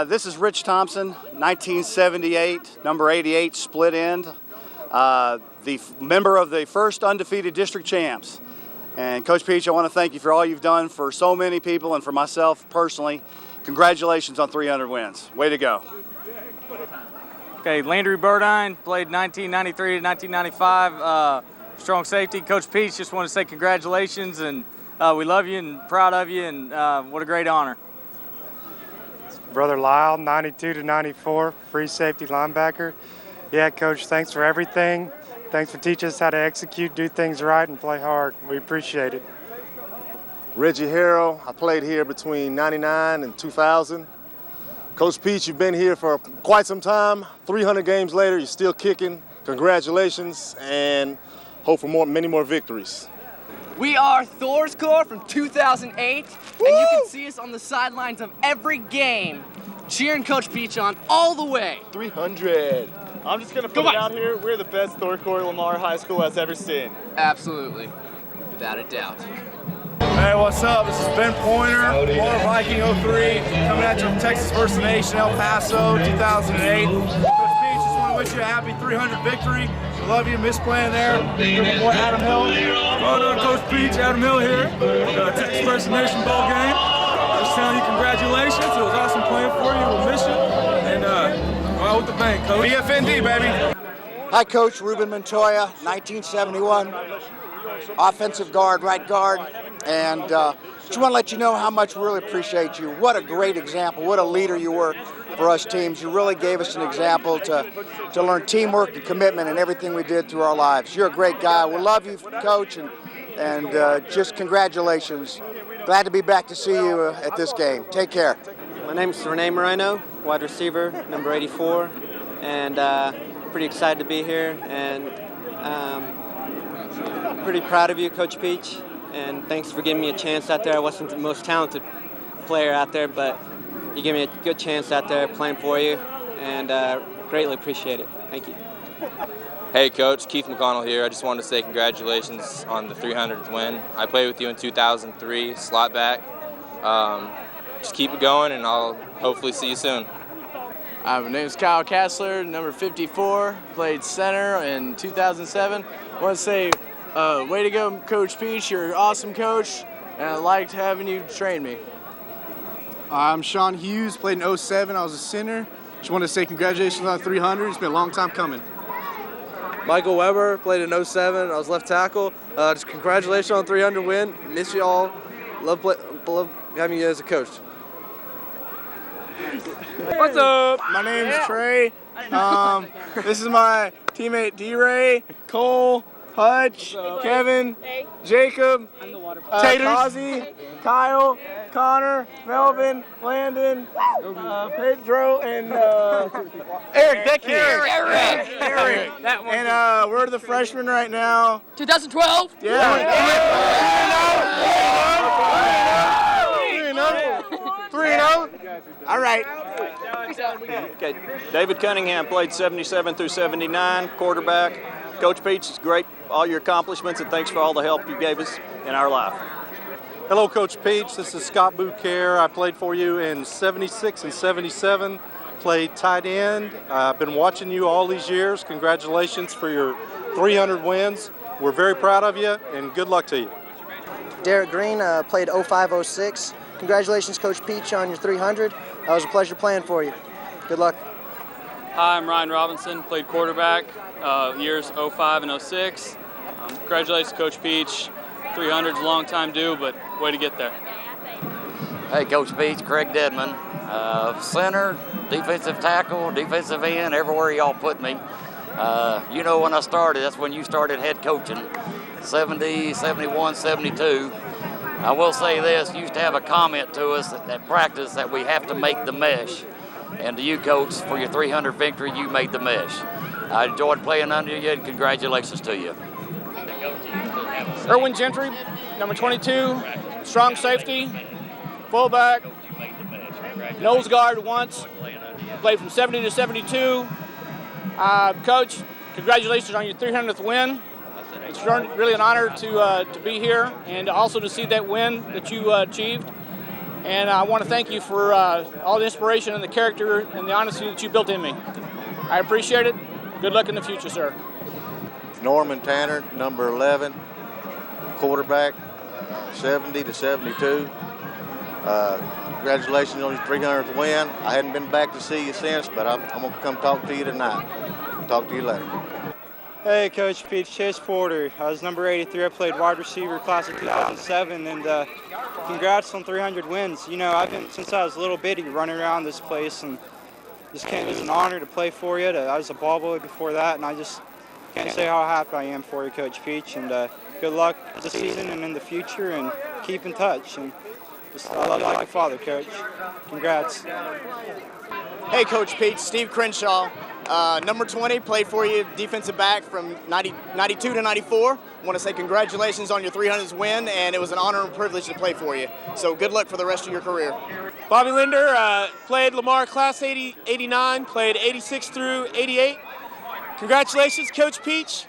This is Rich Thompson, 1978, number 88, split end, the member of the first undefeated district champs. And Coach Peach, I want to thank you for all you've done for so many people and for myself personally. Congratulations on 300 wins. Way to go. Okay, Landry Burdine, played 1993 to 1995, strong safety. Coach Peach, just want to say congratulations, and we love you and proud of you, and what a great honor. Brother Lyle, 92 to 94, free safety linebacker. Yeah, Coach, thanks for everything. Thanks for teaching us how to execute, do things right, and play hard. We appreciate it. Reggie Harrell, I played here between 99 and 2000. Coach Peach, you've been here for quite some time. 300 games later, you're still kicking. Congratulations, and hope for many more victories. We are Thor's Core from 2008, and you can see us on the sidelines of every game, cheering Coach Peach on all the way. 300. I'm just going to put it out here. We're the best Thor Core Lamar High School has ever seen. Absolutely, without a doubt. Hey, what's up? This is Ben Pointer, Moore Viking 03, coming at you from Texas First Nation, El Paso, 2008. Coach Peach, just want to wish you a happy 300 victory. We love you, miss playing there. Boy, Adam Hill. Well done, Coach Peach. Adam Hill here. Texas First Nation ball game. Just telling you congratulations. It was awesome playing for you. We'll miss you. And go out with the bang, Coach. BFND, baby. Hi, Coach. Ruben Montoya, 1971. Offensive guard, right guard. And just want to let you know how much we really appreciate you. What a great example. What a leader you were for us teams. You really gave us an example to learn teamwork and commitment in everything we did through our lives. You're a great guy. We love you, Coach, and just congratulations. Glad to be back to see you at this game. Take care. My name is Rene Moreno, wide receiver, number 84, and pretty excited to be here, and pretty proud of you, Coach Peach, and thanks for giving me a chance out there. I wasn't the most talented player out there, but you gave me a good chance out there playing for you, and greatly appreciate it. Thank you. Hey Coach, Keith McConnell here. I just wanted to say congratulations on the 300th win. I played with you in 2003, slot back. Just keep it going, and I'll hopefully see you soon. My name is Kyle Kassler, number 54, played center in 2007. I want to say, way to go, Coach Peach. You're an awesome coach, and I liked having you train me. I'm Sean Hughes, played in 07. I was a center. Just want to say congratulations on 300. It's been a long time coming. Michael Weber, played in 07. I was left tackle. Just congratulations on 300 win. Miss you all. Love having you as a coach. What's up? My name's Trey. This is my teammate D-Ray, Cole, Hutch, Kevin, Jacob, Kazi, Kyle, Connor, Melvin, Landon, Pedro, and Eric. That kid. Eric. That one. And we're the freshmen right now. 2012? Yeah. 3-0. All right. Okay, David Cunningham played 77 through 79, quarterback. Coach Peach, it's great, all your accomplishments, and thanks for all the help you gave us in our life. Hello, Coach Peach. This is Scott Bouquet. I played for you in 76 and 77, played tight end. I've been watching you all these years. Congratulations for your 300 wins. We're very proud of you, and good luck to you. Derek Green played 05-06. Congratulations, Coach Peach, on your 300. It was a pleasure playing for you. Good luck. Hi, I'm Ryan Robinson, played quarterback years 05 and 06. Congratulations, Coach Peach. 300 is a long time due, but way to get there. Hey, Coach Peach, Craig Dedman. Center, defensive tackle, defensive end, everywhere y'all put me. You know, when I started, that's when you started head coaching, 70, 71, 72. I will say this, you used to have a comment to us at practice that we have to make the mesh. And to you, Coach, for your 300 victory, you made the mesh. I enjoyed playing under you, and congratulations to you. Erwin Gentry, number 22, strong safety, fullback, nose guard once, played from 70 to 72. Coach, congratulations on your 300th win. It's really an honor to be here and also to see that win that you achieved. And I want to thank you for all the inspiration and the character and the honesty that you built in me. I appreciate it. Good luck in the future, sir. Norman Tanner, number 11, quarterback, 70 to 72. Congratulations on your 300th win. I hadn't been back to see you since, but I'm going to come talk to you tonight. Talk to you later. Hey, Coach Peach, Chase Porter. I was number 83. I played wide receiver class of 2007, and congrats on 300 wins. You know, I've been, since I was a little bitty, running around this place, and just can't, it's an honor to play for you. I was a ball boy before that, and I just can't say how happy I am for you, Coach Peach, and good luck this season and in the future, and keep in touch. And just, I love you like a father, Coach. Congrats. Hey, Coach Peach, Steve Crenshaw. Number 20, played for you, defensive back from 92 to 94. I want to say congratulations on your 300th win, and it was an honor and privilege to play for you. So good luck for the rest of your career. Bobby Linder, played Lamar class 89, played 86 through 88. Congratulations, Coach Peach.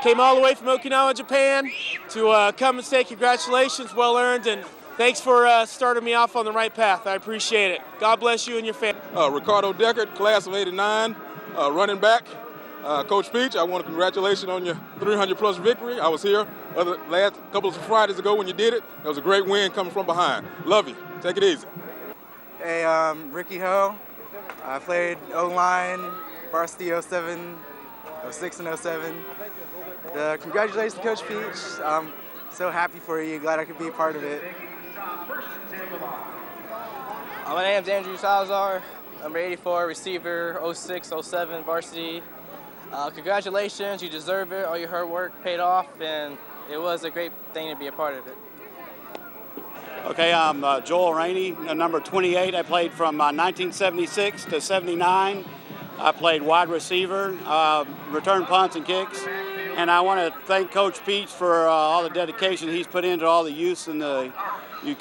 Came all the way from Okinawa, Japan to come and say congratulations, well earned, and thanks for starting me off on the right path. I appreciate it. God bless you and your family. Ricardo Deckard, class of 89. Running back, Coach Peach, I want to congratulate you on your 300-plus victory. I was here last couple of Fridays ago when you did it. That was a great win coming from behind. Love you. Take it easy. Hey, Ricky Ho. I played O-line, varsity 07, 06, and 07. Congratulations, Coach Peach. I'm so happy for you. Glad I could be a part of it. My name's Andrew Salazar. Number 84, receiver, 06, 07, varsity. Congratulations, you deserve it. All your hard work paid off, and it was a great thing to be a part of it. Okay, I'm Joel Rainey, number 28. I played from 1976 to 79. I played wide receiver, return punts and kicks. And I want to thank Coach Peach for all the dedication he's put into all the youth in the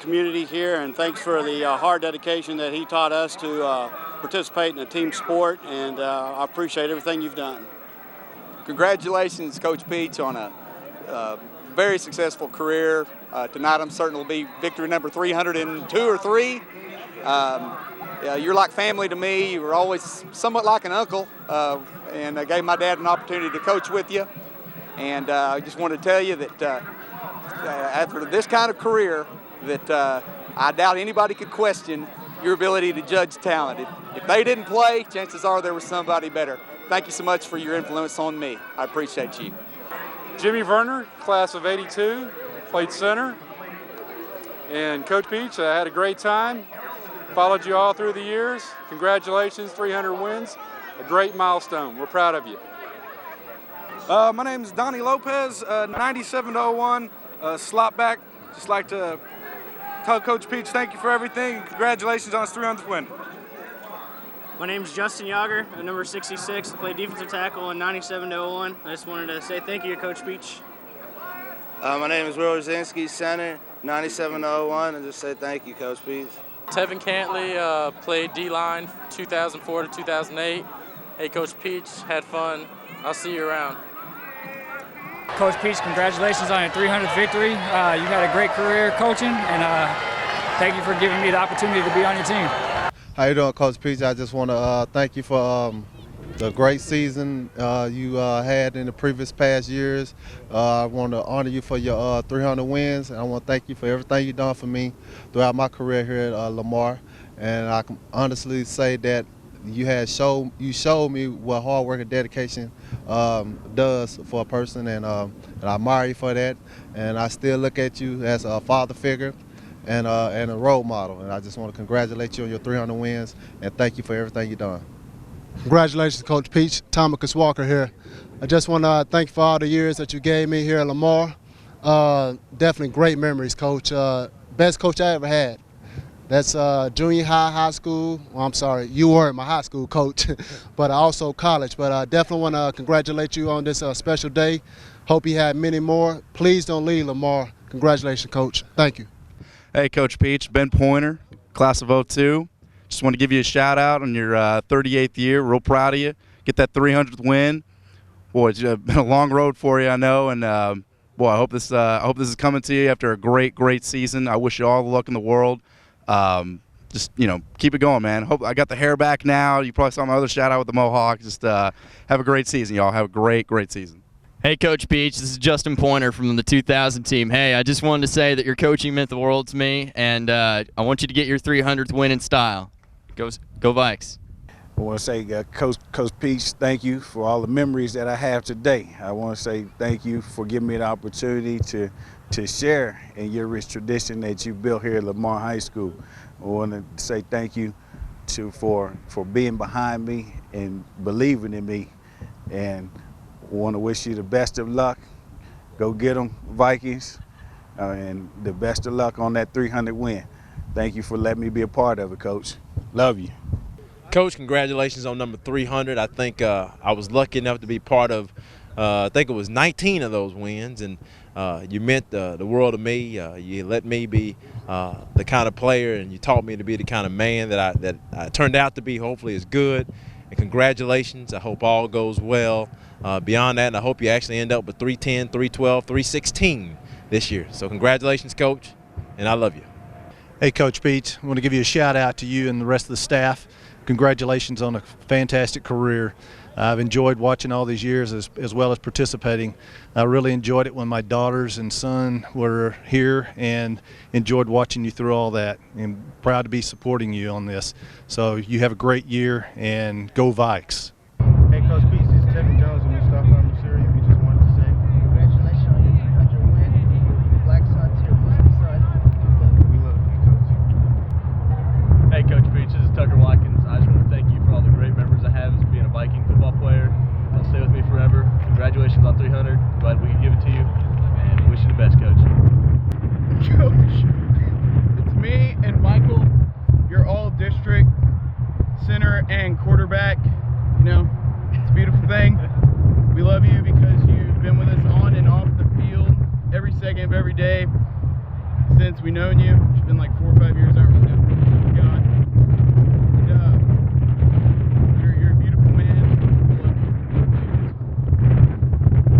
community here, and thanks for the hard dedication that he taught us to participate in a team sport, and I appreciate everything you've done. Congratulations, Coach Peach, on a very successful career. Tonight I'm certain will be victory number 302 or 3. Yeah, you're like family to me. You were always somewhat like an uncle, and I gave my dad an opportunity to coach with you. And I just want to tell you that after this kind of career, that I doubt anybody could question your ability to judge talent. If they didn't play, chances are there was somebody better. Thank you so much for your influence on me. I appreciate you. Jimmy Verner, class of 82, played center. And Coach Peach, I had a great time. Followed you all through the years. Congratulations, 300 wins. A great milestone. We're proud of you. My name is Donnie Lopez, 97-01, slot back. Just like to tell Coach Peach thank you for everything and congratulations on his 300th win. My name is Justin Yager, number 66. I played defensive tackle in 97-01. I just wanted to say thank you to Coach Peach. My name is Will Rosinski, center, 97-01, and just say thank you, Coach Peach. Tevin Cantley, played D-line 2004 to 2008. Hey, Coach Peach, had fun. I'll see you around. Coach Peach, congratulations on your 300th victory. You had a great career coaching, and thank you for giving me the opportunity to be on your team. How you doing, Coach Peach? I just want to thank you for the great season you had in the previous past years. I want to honor you for your 300 wins, and I want to thank you for everything you've done for me throughout my career here at Lamar. And I can honestly say that you showed me what hard work and dedication does for a person, and I admire you for that. And I still look at you as a father figure and a role model. And I just want to congratulate you on your 300 wins and thank you for everything you've done. Congratulations, Coach Peach. Tomicus Walker here. I just want to thank you for all the years that you gave me here at Lamar. Definitely great memories, Coach. Best coach I ever had. That's junior high school. Well, I'm sorry, you weren't my high school coach, but also college. But I definitely want to congratulate you on this special day Hope he had many more. Please don't leave, Lamar. Congratulations, Coach. Thank you. Hey, Coach Peach, Ben Pointer, class of 02. Just want to give you a shout out on your 38th year. Real proud of you. Get that 300th win. Boy, it's been a long road for you, I know, and boy, I hope this is coming to you after a great season. I wish you all the luck in the world. Just keep it going, man. Hope I got the hair back now. You probably saw my other shout out with the mohawk. Just have a great season, y'all. Have a great season. Hey, Coach Peach, this is Justin Pointer from the 2000 team. Hey, I just wanted to say that your coaching meant the world to me, and I want you to get your 300th win in style. Go Vikes. I want to say, Coach Peach, thank you for all the memories that I have today. I want to say thank you for giving me the opportunity to share in your rich tradition that you built here at Lamar High School. I want to say thank you for being behind me and believing in me, and I want to wish you the best of luck. Go get them, Vikings, and the best of luck on that 300 win. Thank you for letting me be a part of it, Coach. Love you. Coach, congratulations on number 300. I think I was lucky enough to be part of, I think it was 19 of those wins, and you meant the world to me. You let me be the kind of player, and you taught me to be the kind of man that I turned out to be, hopefully is good. And congratulations. I hope all goes well beyond that, and I hope you actually end up with 310, 312, 316 this year. So congratulations, Coach, and I love you. Hey, Coach Peach, I want to give you a shout out to you and the rest of the staff. Congratulations on a fantastic career. I've enjoyed watching all these years as well as participating. I really enjoyed it when my daughters and son were here, and enjoyed watching you through all that, and proud to be supporting you on this. So you have a great year, and go Vikes. Hey, Coach Peach, this is Tevin Jones and Mustafa Missouri. We just wanted to say congratulations on your 300 win. Black Sun to your Muslim son. We love you, Coach. Hey, Coach Peach, this is Tucker Watkins. I just want to thank you for all the great memories I have as being a Viking football player. It'll stay with me forever. Congratulations on 300. Glad we could give it to you, and wish you the best, Coach. Coach, it's me and Michael, your all-district center and quarterback. You know, it's a beautiful thing. We love you because you've been with us on and off the field every second of every day since we known you. It's been like 4 or 5 years, I don't really know. God. You're a beautiful man.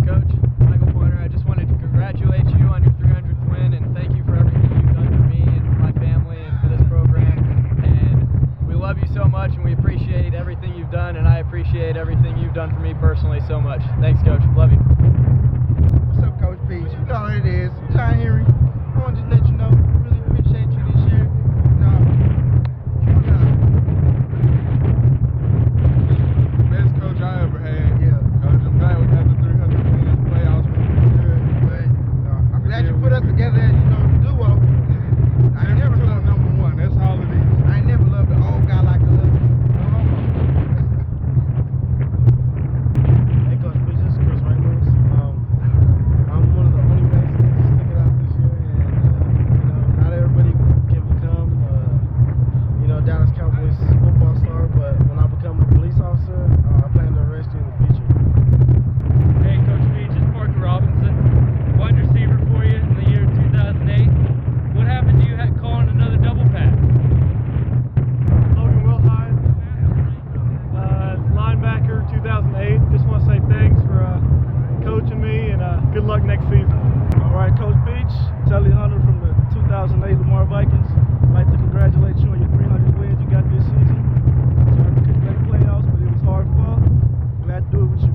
Coach, Michael Pointer, I just wanted to congratulate you on your 300th win, and thank you for everything you've done for me and for my family and for this program. And we love you so much, and we appreciate everything you've done, and I appreciate everything you've done for me personally so much. Thanks, Coach. Love you. What's up, Coach Peach? You know what it is. John Henry. I want to just let you know, really appreciate you this year. Best coach I ever had. Yeah. Coach, I'm glad we had the 300 wins. Playoffs was pretty good. But I'm glad you put us together as, the duo. I ain't never loved number one. That's all it is. I ain't never loved an old guy like I love you. Hey, Coach Peach, this is Chris Reynolds. I'm one of the only Mexicans to stick it out this year, and not everybody can become, Dallas Cowboys football star. But when I become a police officer, I plan to arrest you in the future. Hey, Coach Peach, it's Parker Robinson, wide receiver for you in the year 2008. What happened to you calling another double pass? Logan Wilhide, linebacker, 2008. Just want to say thanks for coaching me, and good luck next season. All right, Coach Peach, Telly Hunter from the 2008 Lamar Vikings. I'd like to congratulate you on your 300 wins you got this season. Sorry we couldn't make playoffs, but it was hard fought. Glad to do it with you.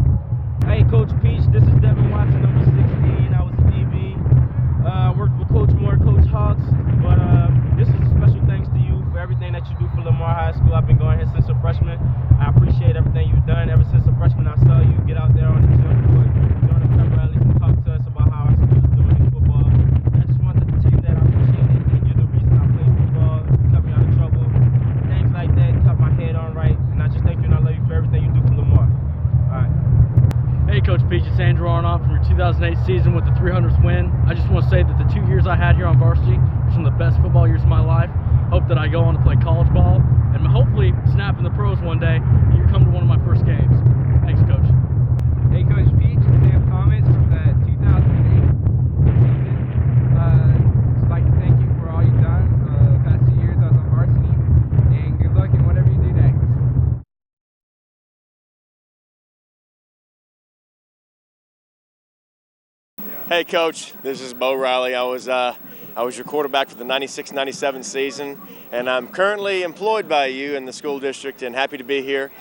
Hey, Coach Peach, this is Devin Watson, number 16. I was a DB. Worked with Coach Moore, Coach Hawks. But this is a special thanks to you for everything that you do for Lamar High School. I've been going here since a freshman. I appreciate everything you've done. Ever since a freshman, I saw you get out there on the gym court, during the pep rallies, and talk to us about how our school is doing in football. I just wanted to tell you that I appreciate it, and you're the reason I play football. You cut me out of trouble. Things like that cut my head on right, and I just thank you and I love you for everything you do for Lamar. All right. Hey, Coach Peach, it's Andrew Arnott from your 2008 season with the 300th win. I just want to say that the 2 years I had here on varsity were some of the best football years of my life. Hope that I go on to play college ball and hopefully snap in the pros one day and you come to one of my first games. Thanks, Coach. Hey, Coach Peach, Sam Thomas from the Hey, Coach. This is Bo Riley. I was your quarterback for the 96-97 season, and I'm currently employed by you in the school district and happy to be here.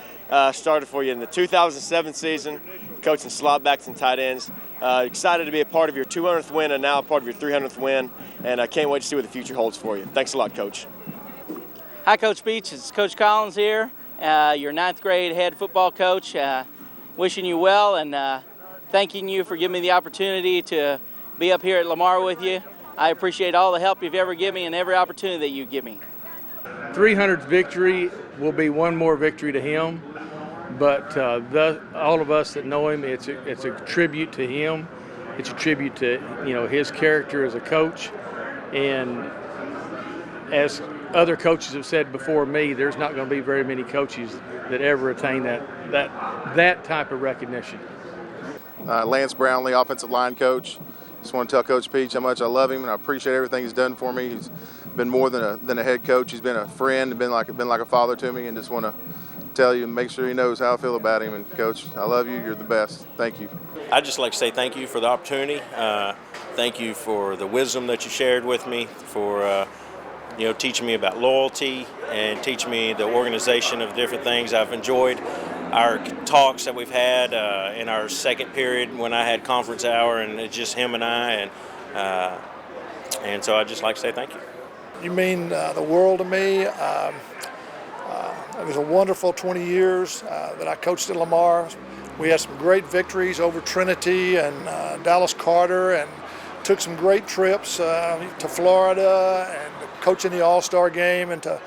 Started for you in the 2007 season, coaching slot backs and tight ends. Excited to be a part of your 200th win and now a part of your 300th win, and I can't wait to see what the future holds for you. Thanks a lot, Coach. Hi, Coach Peach. It's Coach Collins here, your 9th grade head football coach. Wishing you well and thanking you for giving me the opportunity to be up here at Lamar with you. I appreciate all the help you've ever given me and every opportunity that you give me. 300th victory will be one more victory to him, but all of us that know him, it's a tribute to him. It's a tribute to his character as a coach, and as other coaches have said before me, there's not going to be very many coaches that ever attain that type of recognition. Lance Brownlee, offensive line coach. Just want to tell Coach Peach how much I love him and I appreciate everything he's done for me. He's been more than a head coach. He's been a friend, been like a father to me, and just want to tell you and make sure he knows how I feel about him. And Coach, I love you. You're the best. Thank you. I'd just like to say thank you for the opportunity. Thank you for the wisdom that you shared with me, for teaching me about loyalty and teaching me the organization of different things. I've enjoyed our talks that we've had in our second period when I had conference hour, and it's just him and I, and so I'd just like to say thank you. You mean the world to me. It was a wonderful 20 years that I coached at Lamar. We had some great victories over Trinity and Dallas Carter, and took some great trips to Florida and coaching the All-Star game, and to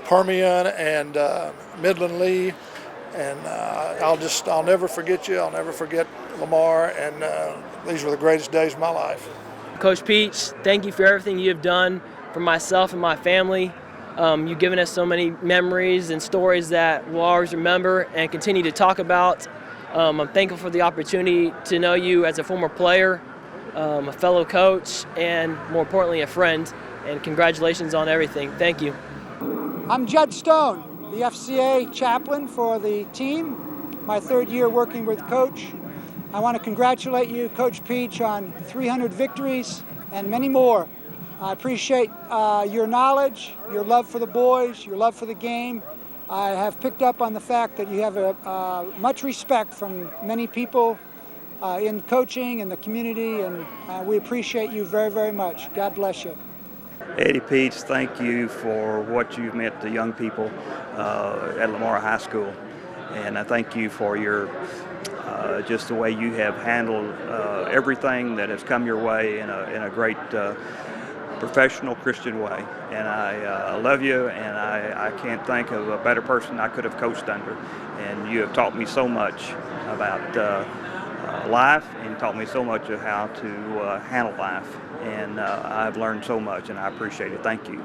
Permian and Midland Lee. And I'll never forget you. I'll never forget Lamar, and these were the greatest days of my life. Coach Peach, thank you for everything you have done for myself and my family. You've given us so many memories and stories that we'll always remember and continue to talk about. I'm thankful for the opportunity to know you as a former player, a fellow coach, and more importantly, a friend. And congratulations on everything. Thank you. I'm Judd Stone, the FCA chaplain for the team. My 3rd year working with Coach. I want to congratulate you, Coach Peach, on 300 victories and many more. I appreciate your knowledge, your love for the boys, your love for the game. I have picked up on the fact that you have much respect from many people in coaching in the community, and we appreciate you very, very much. God bless you. Eddy Peach, thank you for what you've meant to young people at Lamar High School, and I thank you for your just the way you have handled everything that has come your way in a great professional Christian way. And I love you, and I can't think of a better person I could have coached under. And you have taught me so much about life, and taught me so much of how to handle life. And I've learned so much, and I appreciate it. Thank you.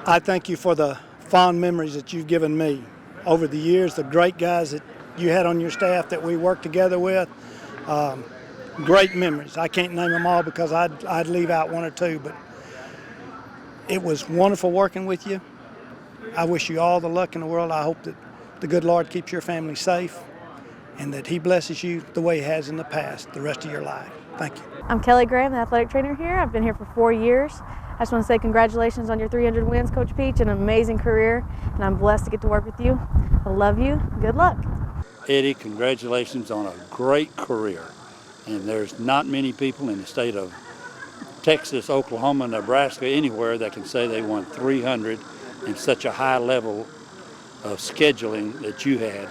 I thank you for the fond memories that you've given me over the years, the great guys that you had on your staff that we worked together with. Great memories. I can't name them all because I'd leave out one or two, but it was wonderful working with you. I wish you all the luck in the world. I hope that the good Lord keeps your family safe and that He blesses you the way He has in the past the rest of your life. Thank you. I'm Kelly Graham, the athletic trainer here. I've been here for 4 years. I just want to say congratulations on your 300 wins, Coach Peach, an amazing career, and I'm blessed to get to work with you. I love you. Good luck. Eddy, congratulations on a great career. And there's not many people in the state of Texas, Oklahoma, Nebraska, anywhere that can say they won 300 in such a high level of scheduling that you had.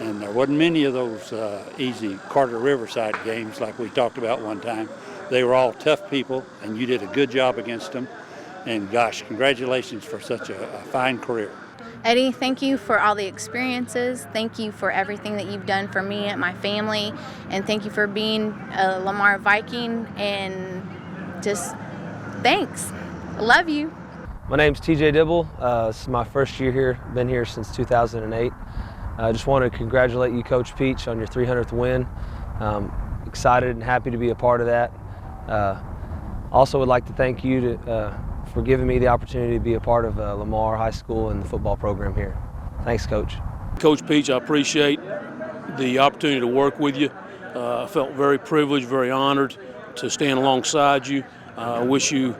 And there wasn't many of those easy Carter Riverside games like we talked about one time. They were all tough people, and you did a good job against them. And gosh, congratulations for such a fine career. Eddy, thank you for all the experiences. Thank you for everything that you've done for me and my family. And thank you for being a Lamar Viking. And just thanks. I love you. My name's TJ Dibble. This is my first year here. Been here since 2008. I just want to congratulate you, Coach Peach, on your 300th win. Excited and happy to be a part of that. Also would like to thank you for giving me the opportunity to be a part of Lamar High School and the football program here. Thanks, Coach. Coach Peach, I appreciate the opportunity to work with you. I felt very privileged, very honored to stand alongside you. I wish you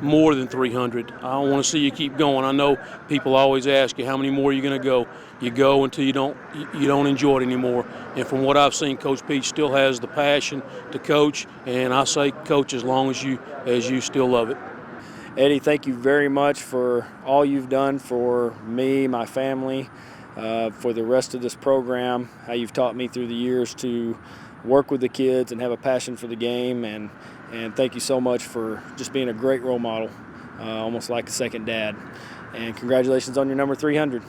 more than 300. I don't want to see you keep going. I know people always ask you how many more you're going to go. You go until you don't enjoy it anymore. And from what I've seen, Coach Peach still has the passion to coach, and I say coach as long as you still love it. Eddie, thank you very much for all you've done for me, my family, for the rest of this program, how you've taught me through the years to work with the kids and have a passion for the game, and thank you so much for just being a great role model, almost like a second dad. And congratulations on your number 300.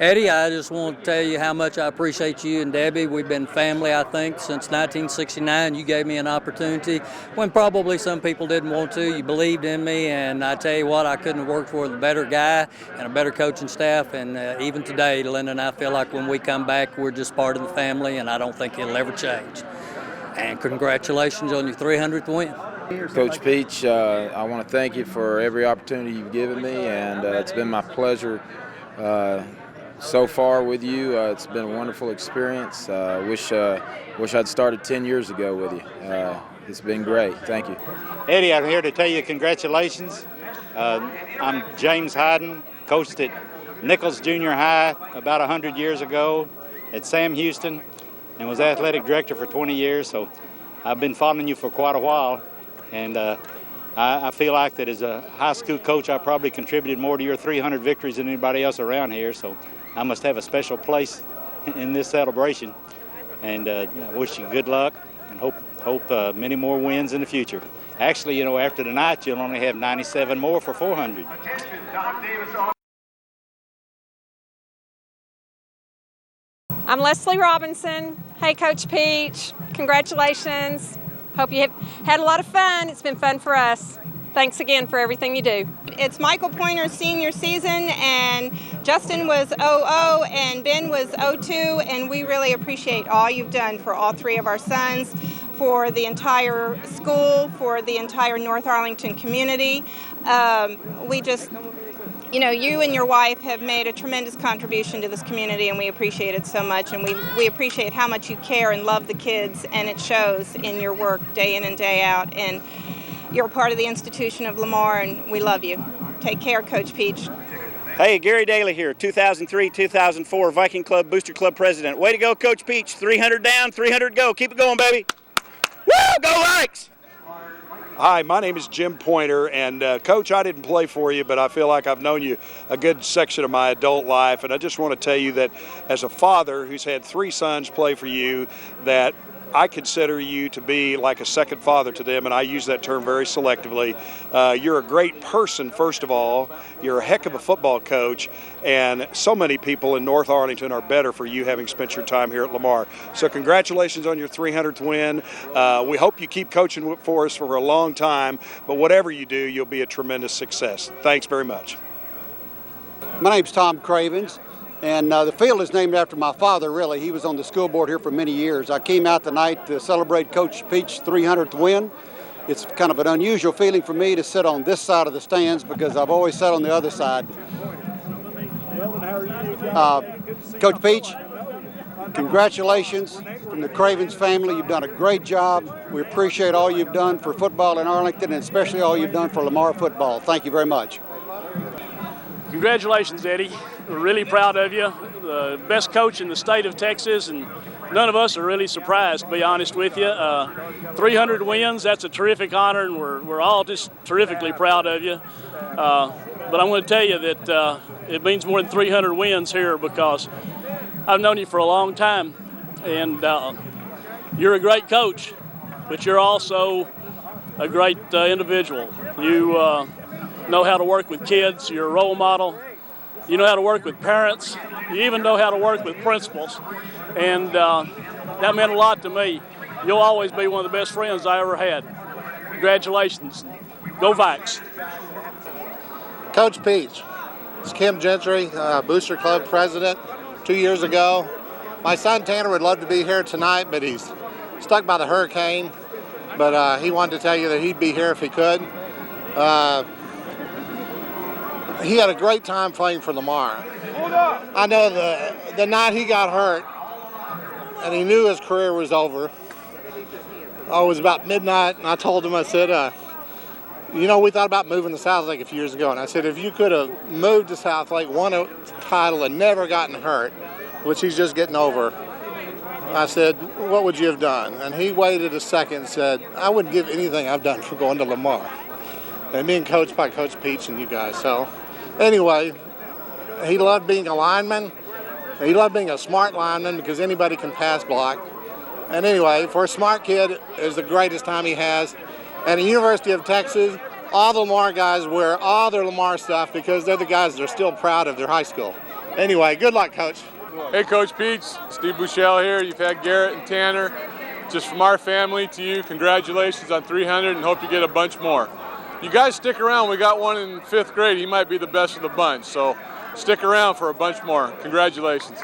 Eddie, I just want to tell you how much I appreciate you and Debbie. We've been family, I think, since 1969. You gave me an opportunity when probably some people didn't want to. You believed in me, and I tell you what, I couldn't have worked with a better guy and a better coaching staff. And even today, Linda and I feel like when we come back, we're just part of the family, and I don't think it'll ever change. And congratulations on your 300th win. Coach Peach, I want to thank you for every opportunity you've given me, and it's been my pleasure so far with you. It's been a wonderful experience. Wish I'd started 10 years ago with you. It's been great. Thank you. Eddie, I'm here to tell you congratulations. I'm James Hyden, coached at Nichols Junior High about 100 years ago at Sam Houston, and was athletic director for 20 years. So I've been following you for quite a while, and I feel like that as a high school coach, I probably contributed more to your 300 victories than anybody else around here. So I must have a special place in this celebration, and I wish you good luck and hope many more wins in the future. Actually, you know, after tonight, you'll only have 97 more for 400. I'm Leslie Robinson. Hey, Coach Peach, congratulations. Hope you have had a lot of fun. It's been fun for us. Thanks again for everything you do. It's Michael Pointer's senior season, and Justin was 00 and Ben was 02, and we really appreciate all you've done for all three of our sons, for the entire school, for the entire North Arlington community. You know, you and your wife have made a tremendous contribution to this community, and we appreciate it so much, and we appreciate how much you care and love the kids, and it shows in your work day in and day out. And you're a part of the institution of Lamar, and we love you. Take care, Coach Peach. Hey, Gary Daly here, 2003-2004 Viking Club Booster Club President. Way to go, Coach Peach. 300 down, 300 go. Keep it going, baby. Woo, go Vikes! Hi, my name is Jim Pointer, and Coach, I didn't play for you, but I feel like I've known you a good section of my adult life, and I just want to tell you that as a father who's had 3 sons play for you, that I consider you to be like a second father to them, and I use that term very selectively. You're a great person, first of all. You're a heck of a football coach, and so many people in North Arlington are better for you having spent your time here at Lamar. So congratulations on your 300th win. We hope you keep coaching for us for a long time, but whatever you do, you'll be a tremendous success. Thanks very much. My name's Tom Cravens. And the field is named after my father, really. He was on the school board here for many years. I came out tonight to celebrate Coach Peach's 300th win. It's kind of an unusual feeling for me to sit on this side of the stands because I've always sat on the other side. Coach Peach, congratulations from the Cravens family. You've done a great job. We appreciate all you've done for football in Arlington, and especially all you've done for Lamar football. Thank you very much. Congratulations, Eddie. We're really proud of you. The best coach in the state of Texas, and none of us are really surprised, to be honest with you. 300 wins, that's a terrific honor, and we're all just terrifically proud of you. But I want to tell you that it means more than 300 wins here because I've known you for a long time, and you're a great coach, but you're also a great individual. You know how to work with kids. You're a role model. You know how to work with parents. You even know how to work with principals. And that meant a lot to me. You'll always be one of the best friends I ever had. Congratulations. Go Vikes. Coach Peach, it's Kim Gentry, Booster Club President. 2 years ago, my son Tanner would love to be here tonight, but he's stuck by the hurricane. But he wanted to tell you that he'd be here if he could. He had a great time playing for Lamar. I know the night he got hurt and he knew his career was over, it was about midnight, and I told him, I said, you know, we thought about moving to South Lake a few years ago, and I said, if you could have moved to South Lake, won a title, and never gotten hurt, which he's just getting over, I said, what would you have done? And he waited a second and said, I wouldn't give anything I've done for going to Lamar. And being coached by Coach Peach and you guys. So anyway, he loved being a lineman. He loved being a smart lineman because anybody can pass block. And anyway, for a smart kid, it was the greatest time he has. And at the University of Texas, all the Lamar guys wear all their Lamar stuff because they're the guys that are still proud of their high school. Anyway, good luck, Coach. Hey, Coach Peach, Steve Bushell here. You've had Garrett and Tanner. Just from our family to you, congratulations on 300 and hope you get a bunch more. You guys stick around. We got one in 5th grade. He might be the best of the bunch, so stick around for a bunch more. Congratulations.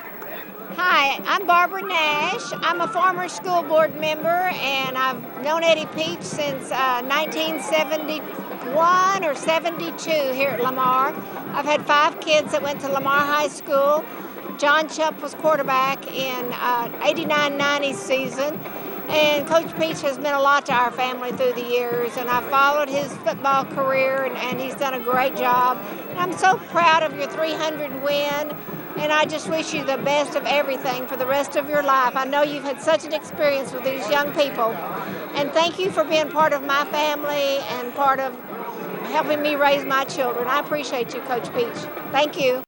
Hi, I'm Barbara Nash. I'm a former school board member, and I've known Eddy Peach since 1971 or 72 here at Lamar. I've had 5 kids that went to Lamar High School. John Chupp was quarterback in 89-90 season. And Coach Peach has meant a lot to our family through the years, and I've followed his football career, and he's done a great job. And I'm so proud of your 300 win, and I just wish you the best of everything for the rest of your life. I know you've had such an experience with these young people, and thank you for being part of my family and part of helping me raise my children. I appreciate you, Coach Peach. Thank you.